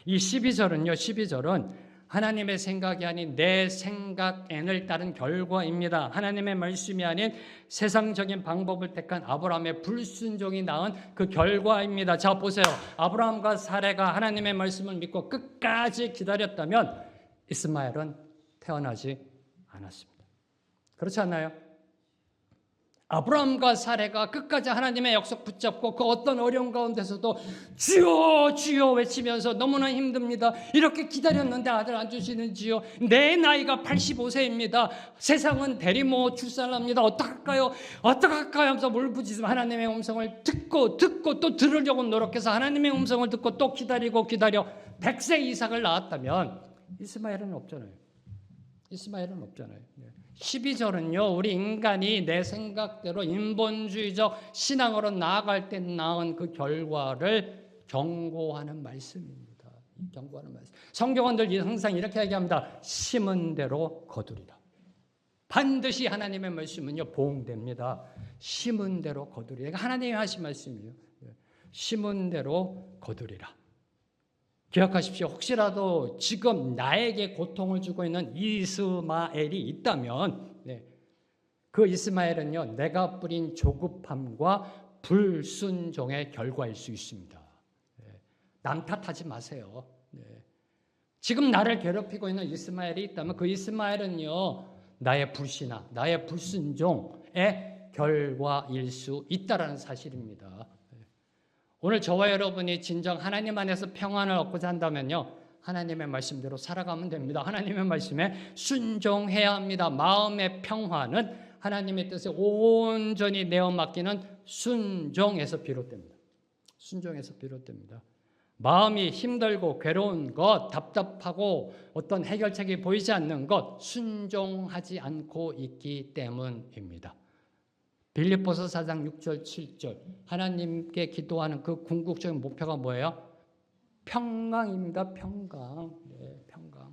이 12절은 하나님의 생각이 아닌 내 생각엔을 따른 결과입니다. 하나님의 말씀이 아닌 세상적인 방법을 택한 아브라함의 불순종이 낳은 그 결과입니다. 자, 보세요. 아브라함과 사레가 하나님의 말씀을 믿고 끝까지 기다렸다면 이스마엘은 태어나지 않았습니다. 그렇지 않나요? 아브라함과 사레가 끝까지 하나님의 약속 붙잡고 그 어떤 어려운 가운데서도 주여 주여 외치면서 너무나 힘듭니다. 이렇게 기다렸는데 아들 안 주시는지요. 내 나이가 85세입니다. 세상은 대리모 출산합니다. 어떡할까요? 어떡할까요? 하면서 울부짖으면 하나님의 음성을 듣고 또 들으려고 노력해서 하나님의 음성을 듣고 또 기다려 100세 이상을 낳았다면 이스마엘은 없잖아요. 12절은요, 우리 인간이 내 생각대로 인본주의적 신앙으로 나아갈 때 낳은 그 결과를 경고하는 말씀입니다. 경고하는 말씀. 성경은 늘 항상 이렇게 얘기합니다. 심은 대로 거두리라. 반드시 하나님의 말씀은요, 보응됩니다. 심은 대로 거두리라. 그러니까 하나님이 하신 말씀이에요. 심은 대로 거두리라. 기억하십시오. 혹시라도 지금 나에게 고통을 주고 있는 이스마엘이 있다면 그 이스마엘은요, 내가 뿌린 조급함과 불순종의 결과일 수 있습니다. 남 탓하지 마세요. 지금 나를 괴롭히고 있는 이스마엘이 있다면 그 이스마엘은요, 나의 불신앙, 나의 불순종의 결과일 수 있다라는 사실입니다. 오늘 저와 여러분이 진정 하나님 안에서 평안을 얻고자 한다면요, 하나님의 말씀대로 살아가면 됩니다. 하나님의 말씀에 순종해야 합니다. 마음의 평화는 하나님의 뜻에 온전히 내어 맡기는 순종에서 비롯됩니다. 순종에서 비롯됩니다. 마음이 힘들고 괴로운 것, 답답하고 어떤 해결책이 보이지 않는 것, 순종하지 않고 있기 때문입니다. 빌립보서 4장 6절 7절 하나님께 기도하는 그 궁극적인 목표가 뭐예요? 평강입니다. 평강. 평강.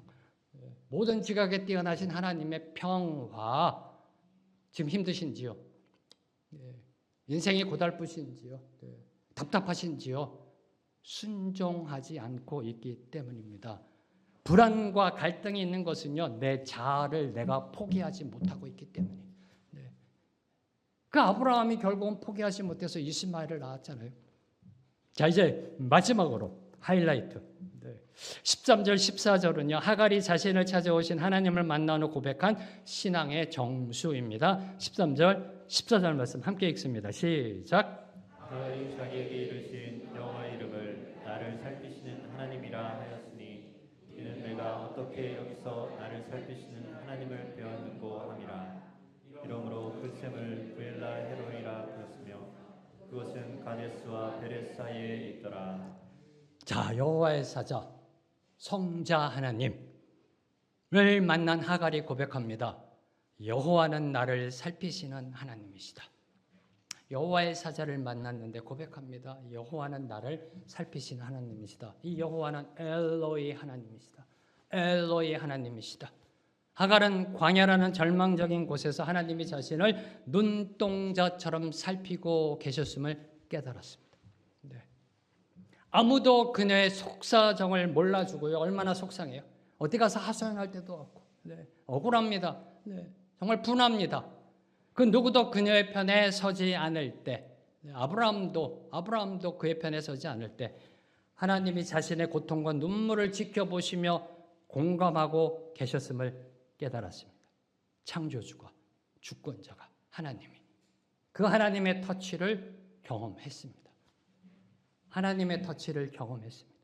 모든 지각에 뛰어나신 하나님의 평화. 지금 힘드신지요? 인생이 고달프신지요? 답답하신지요? 순종하지 않고 있기 때문입니다. 불안과 갈등이 있는 것은요, 내 자아를 내가 포기하지 못하고 있기 때문이에요. 그 아브라함이 결국은 포기하지 못해서 이스마엘을 낳았잖아요. 자, 이제 마지막으로 하이라이트. 13절, 14절은요, 하갈이 자신을 찾아오신 하나님을 만나는 고백한 신앙의 정수입니다. 13절, 14절 말씀 함께 읽습니다. 시작. 하갈이 자기에게 이르신 여호와의 이름을 나를 살피시는 하나님이라 하였으니 이는 내가 어떻게 여기서 나를 살피시는 하나님을 배웠는고 함이라. 이러므로 그 셈을 부엘라 헤로이라 불렀으며 그것은 가데스와 베레스 사이에 있더라. 자, 여호와의 사자 성자 하나님을 만난 하갈이 고백합니다. 여호와는 나를 살피시는 하나님이시다. 여호와의 사자를 만났는데 고백합니다. 여호와는 나를 살피시는 하나님이시다. 이 여호와는 엘로이 하나님이시다. 엘로이 하나님이시다. 하갈은 광야라는 절망적인 곳에서 하나님이 자신을 눈동자처럼 살피고 계셨음을 깨달았습니다. 아무도 그녀의 속사정을 몰라주고요. 얼마나 속상해요. 어디 가서 하소연할 때도 없고 억울합니다. 정말 분합니다. 그 누구도 그녀의 편에 서지 않을 때, 아브라함도 그의 편에 서지 않을 때 하나님이 자신의 고통과 눈물을 지켜보시며 공감하고 계셨음을 깨달았습니다. 창조주가, 주권자가 하나님이 그 하나님의 터치를 경험했습니다. 하나님의 터치를 경험했습니다.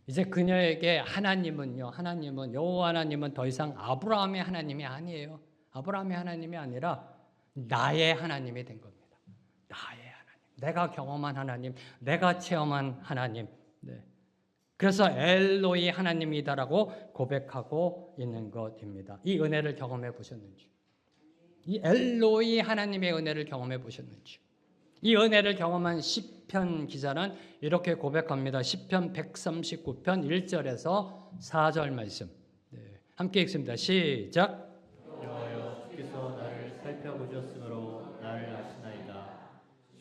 이제 그녀에게 하나님은 여호와 하나님은 더 이상 아브라함의 하나님이 아니에요. 아브라함의 하나님이 아니라 나의 하나님이 된 겁니다. 나의 하나님. 내가 경험한 하나님, 내가 체험한 하나님. 네. 그래서 엘로이 하나님이다라고 고백하고 있는 것입니다. 이 은혜를 경험해 보셨는지, 이 엘로이 하나님의 은혜를 경험해 보셨는지. 이 은혜를 경험한 시편 기자는 이렇게 고백합니다. 시편 139편 1절에서 4절 말씀. 네. 함께 읽습니다. 시작. 여호와여 주께서 나를 살펴보셨으므로 나를 아시나이다.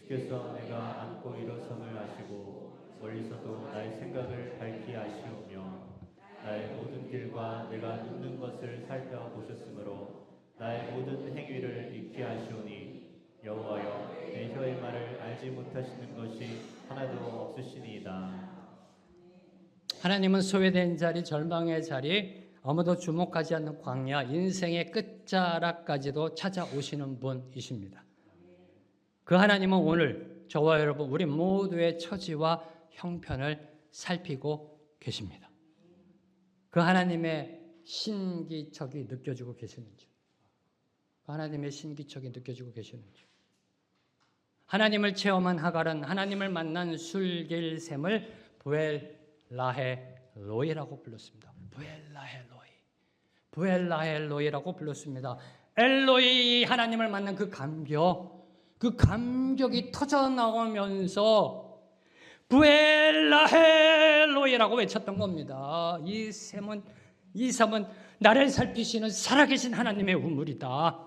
주께서 내가 안고 일어섬을 아시고 멀리서도 나의 생각을 밝히 아시오며 나의 모든 길과 내가 눕는 것을 살펴보셨으므로 나의 모든 행위를 익히 아시오니 여호와여 내 혀의 말을 알지 못하시는 것이 하나도 없으시니이다. 하나님은 소외된 자리, 절망의 자리, 아무도 주목하지 않는 광야, 인생의 끝자락까지도 찾아오시는 분이십니다. 그 하나님은 오늘 저와 여러분 우리 모두의 처지와 형편을 살피고 계십니다. 그 하나님의 신기척이 느껴지고 계시는지, 그 하나님의 신기척이 느껴지고 계시는지. 하나님을 체험한 하갈은 하나님을 만난 술길샘을 부엘라헬 로이라고 불렀습니다. 부엘라헬 로이라고 불렀습니다. 엘로이 하나님을 만난 그 감격이 터져 나오면서 부엘라헬 로이라고 외쳤던 겁니다. 이 삶은 나를 살피시는 살아계신 하나님의 우물이다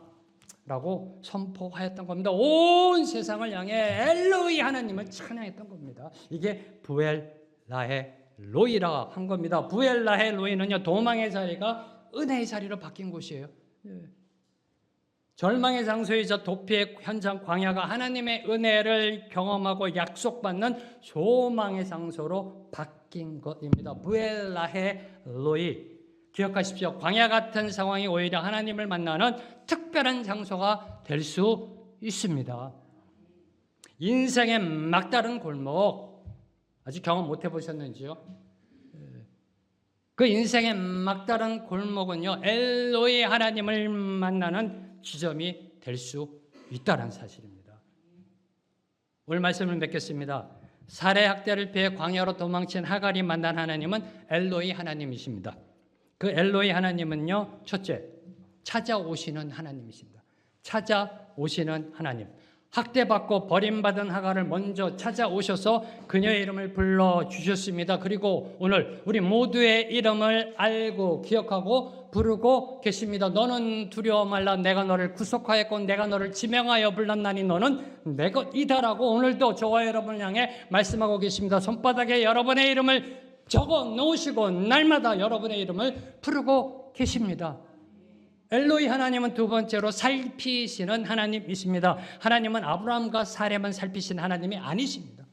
라고 선포하였던 겁니다. 온 세상을 향해 엘로이 하나님을 찬양했던 겁니다. 이게 부엘라헬 로이라 한 겁니다. 부엘라헬 로이는요, 도망의 자리가 은혜의 자리로 바뀐 곳이에요. 절망의 장소이자 도피의 현장 광야가 하나님의 은혜를 경험하고 약속받는 소망의 장소로 바뀐 것입니다. 부엘라헬 로이. 기억하십시오. 광야 같은 상황이 오히려 하나님을 만나는 특별한 장소가 될 수 있습니다. 인생의 막다른 골목, 아직 경험 못 해보셨는지요? 그 인생의 막다른 골목은요, 엘로이 하나님을 만나는 지점이 될 수 있다는 사실입니다. 오늘 말씀을 맺겠습니다. 살해 학대를 피해 광야로 도망친 하갈이 만난 하나님은 엘로이 하나님이십니다. 그 엘로이 하나님은요, 첫째, 찾아오시는 하나님이십니다. 찾아오시는 하나님. 학대받고 버림받은 하갈을 먼저 찾아오셔서 그녀의 이름을 불러주셨습니다. 그리고 오늘 우리 모두의 이름을 알고 기억하고 부르고 계십니다. 너는 두려워 말라. 내가 너를 구속하였고 내가 너를 지명하여 불렀나니 너는 내 것이다라고 오늘도 저와 여러분을 향해 말씀하고 계십니다. 손바닥에 여러분의 이름을 적어 놓으시고 날마다 여러분의 이름을 부르고 계십니다. 엘로이 하나님은 두 번째로 살피시는 하나님이십니다. 하나님은 아브라함과 사렘만 살피시는 하나님이 아니십니다.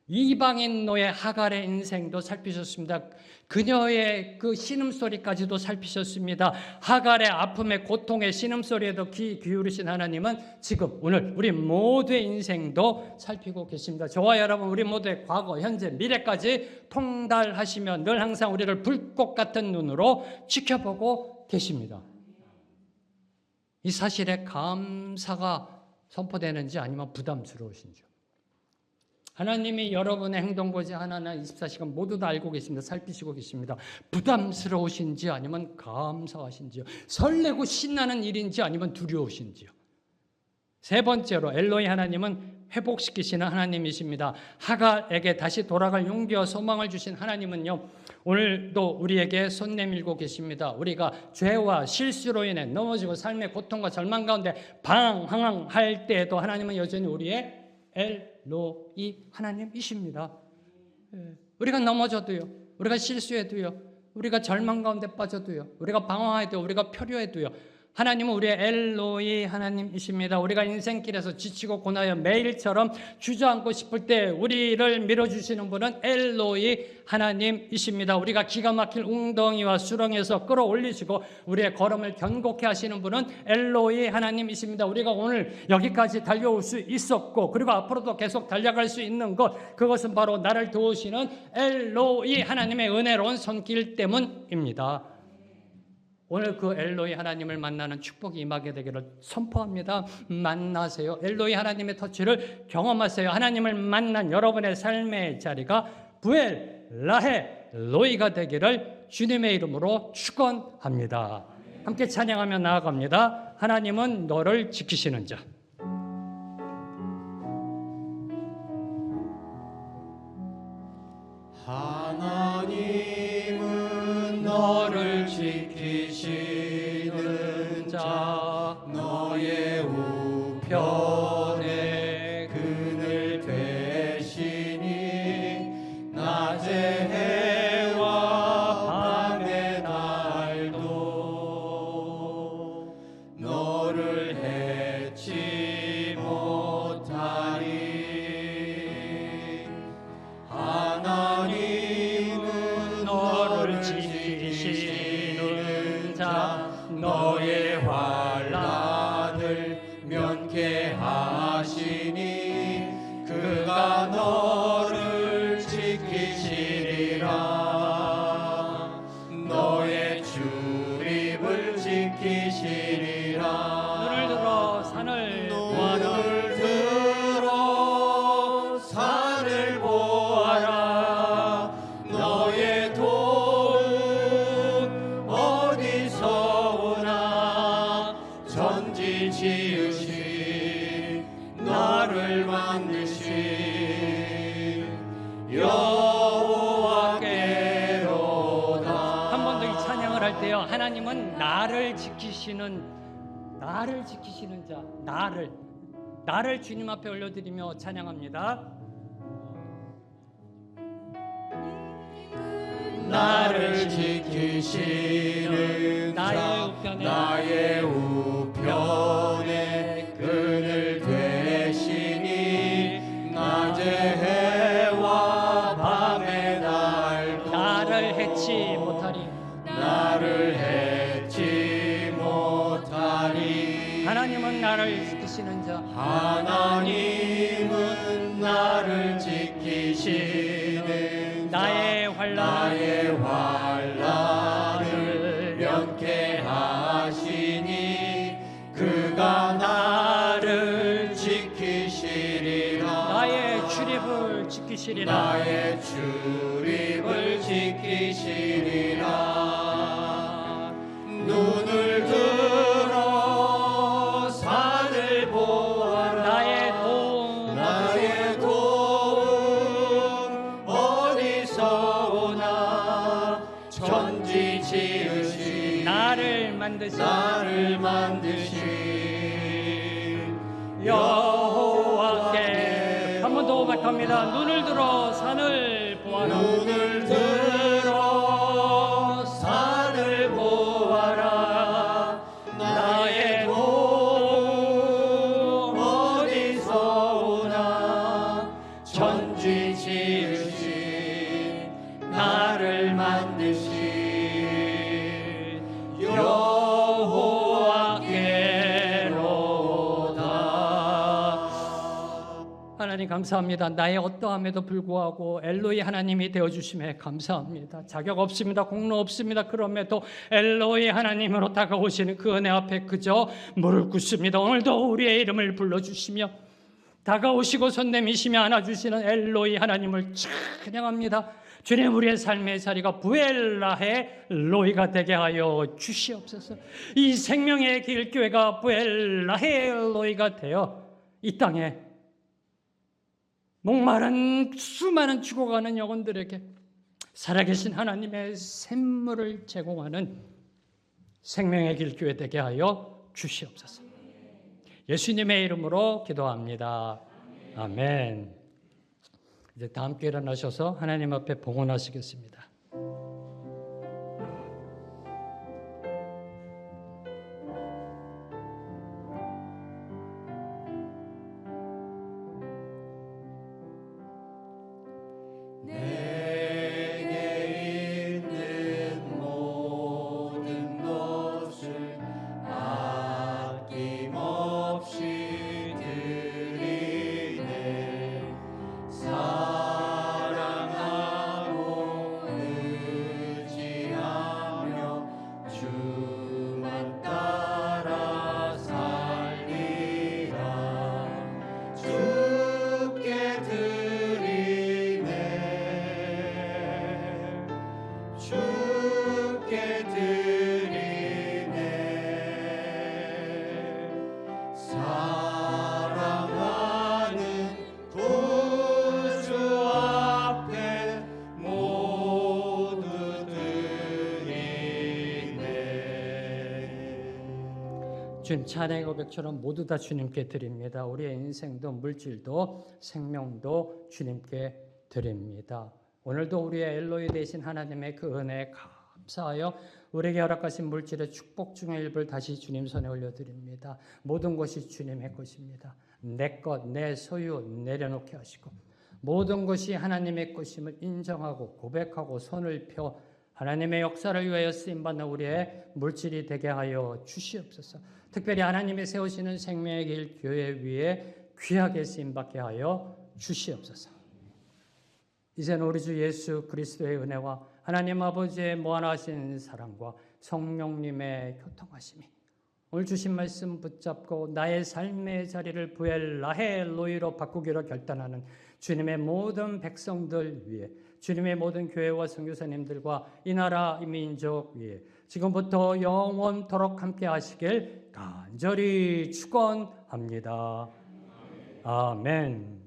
이방인 노예 하갈의 인생도 살피셨습니다. 그녀의 그 신음소리까지도 살피셨습니다. 하갈의 아픔의 고통의 신음소리에도 귀 기울이신 하나님은 지금 오늘 우리 모두의 인생도 살피고 계십니다. 저와 여러분 우리 모두의 과거, 현재, 미래까지 통달하시며 늘 항상 우리를 불꽃 같은 눈으로 지켜보고 계십니다. 이 사실에 감사가 선포되는지 아니면 부담스러우신지요? 하나님이 여러분의 행동고지 하나하나 24시간 모두 다 알고 계십니다. 살피시고 계십니다. 부담스러우신지 아니면 감사하신지요? 설레고 신나는 일인지 아니면 두려우신지요? 세 번째로 엘로이 하나님은 회복시키시는 하나님이십니다. 하갈에게 다시 돌아갈 용기와 소망을 주신 하나님은요, 오늘도 우리에게 손 내밀고 계십니다. 우리가 죄와 실수로 인해 넘어지고 삶의 고통과 절망 가운데 방황할 때에도 하나님은 여전히 우리의 엘로이 하나님이십니다. 우리가 넘어져도요, 우리가 실수해도요, 우리가 절망 가운데 빠져도요, 우리가 방황해도, 우리가 표류해도요, 하나님은 우리의 엘로이 하나님이십니다. 우리가 인생길에서 지치고 고나여 매일처럼 주저앉고 싶을 때 우리를 밀어주시는 분은 엘로이 하나님이십니다. 우리가 기가 막힐 웅덩이와 수렁에서 끌어올리시고 우리의 걸음을 견고케 하시는 분은 엘로이 하나님이십니다. 우리가 오늘 여기까지 달려올 수 있었고 그리고 앞으로도 계속 달려갈 수 있는 것, 그것은 바로 나를 도우시는 엘로이 하나님의 은혜로운 손길 때문입니다. 오늘 그 엘로이 하나님을 만나는 축복이 임하게 되기를 선포합니다. 만나세요. 엘로이 하나님의 터치를 경험하세요. 하나님을 만난 여러분의 삶의 자리가 부엘 라헬 로이가 되기를 주님의 이름으로 축원합니다. 함께 찬양하며 나아갑니다. 하나님은 너를 지키시는 자. 하나님은 너를 지키시는 자, 너의 우편에 그늘 되시니 낮의 해와 밤의 날도 너를 해치 못하리. 하나님은 너를 지키시는 자, 너의 환난을 면케하시니 그가 너를 지키시리라. 너의 출입을 지키시리라. 눈을 들어 산을 눈을 들어 산을 보아라. 너의 도움 어디서 오나. 전지 지으신 나를 만드신 여호와께로다. 한 번 더 이 찬양을 할 때요, 하나님은 나를 지키시는 자, 나를 주님 앞에 올려드리며 찬양합니다. 나를 지키시는 자, 나의 우편에 그늘 되시니 낮의 해와 밤의 날도 나를 해치 못하리. 나를 해치 못하리. 하나님은 나를 지키시는 자. 하나님은 나를 지키시는 나의 나의 환난을 면케하시니 그가 나를 지키시리라. 나의 출입을 지키시리라. 나의 출입을 지키시리라. 눈을 들어 산을 보아라. 나의 도움 어디서 오나. 전지 지으신 나를 만드신 여호와께. 한 번 더 고백합니다. 눈을 들어 산을 보아라. 눈을 들어 산을 보아라. 나의 도움 어디서 오나. 전지 지으신 나를 만드신 여호와께로다. 하나님 감사합니다. 나의 어떠함에도 불구하고 엘로이 하나님이 되어주심에 감사합니다. 자격 없습니다. 공로 없습니다. 그럼에도 엘로이 하나님으로 다가오시는 그 은혜 앞에 그저 무릎 꿇습니다. 오늘도 우리의 이름을 불러주시며 다가오시고 손 내미시며 안아주시는 엘로이 하나님을 찬양합니다. 주님, 우리의 삶의 자리가 부엘라의 로이가 되게 하여 주시옵소서. 이 생명의 길 교회가 부엘라의 로이가 되어 이 땅에 목마른 수많은 죽어가는 영혼들에게 살아계신 하나님의 샘물을 제공하는 생명의 길 교회 되게 하여 주시옵소서. 예수님의 이름으로 기도합니다. 아멘. 이제 다 함께 일어나셔서 하나님 앞에 봉헌하시겠습니다. 사랑하고 의지하며 주 주님 찬양의 고백처럼 모두 다 주님께 드립니다. 우리의 인생도 물질도 생명도 주님께 드립니다. 오늘도 우리의 엘로이 되신 하나님의 그 은혜에 감사하여 우리에게 허락하신 물질의 축복 중의 일부를 다시 주님 손에 올려드립니다. 모든 것이 주님의 것입니다. 내 것, 내 소유 내려놓게 하시고 모든 것이 하나님의 것임을 인정하고 고백하고 손을 펴 하나님의 역사를 위하여 쓰임받는 우리의 물질이 되게 하여 주시옵소서. 특별히 하나님이 세우시는 생명의 길 교회 위에 귀하게 쓰임받게 하여 주시옵소서. 이제는 우리 주 예수 그리스도의 은혜와 하나님 아버지의 무한하신 사랑과 성령님의 교통하심이 오늘 주신 말씀 붙잡고 나의 삶의 자리를 부엘라헬 로이로 바꾸기로 결단하는 주님의 모든 백성들 위해 주님의 모든 교회와 선교사님들과 이 나라 이 민족 위에 지금부터 영원토록 함께 하시길 간절히 축원합니다. 아멘.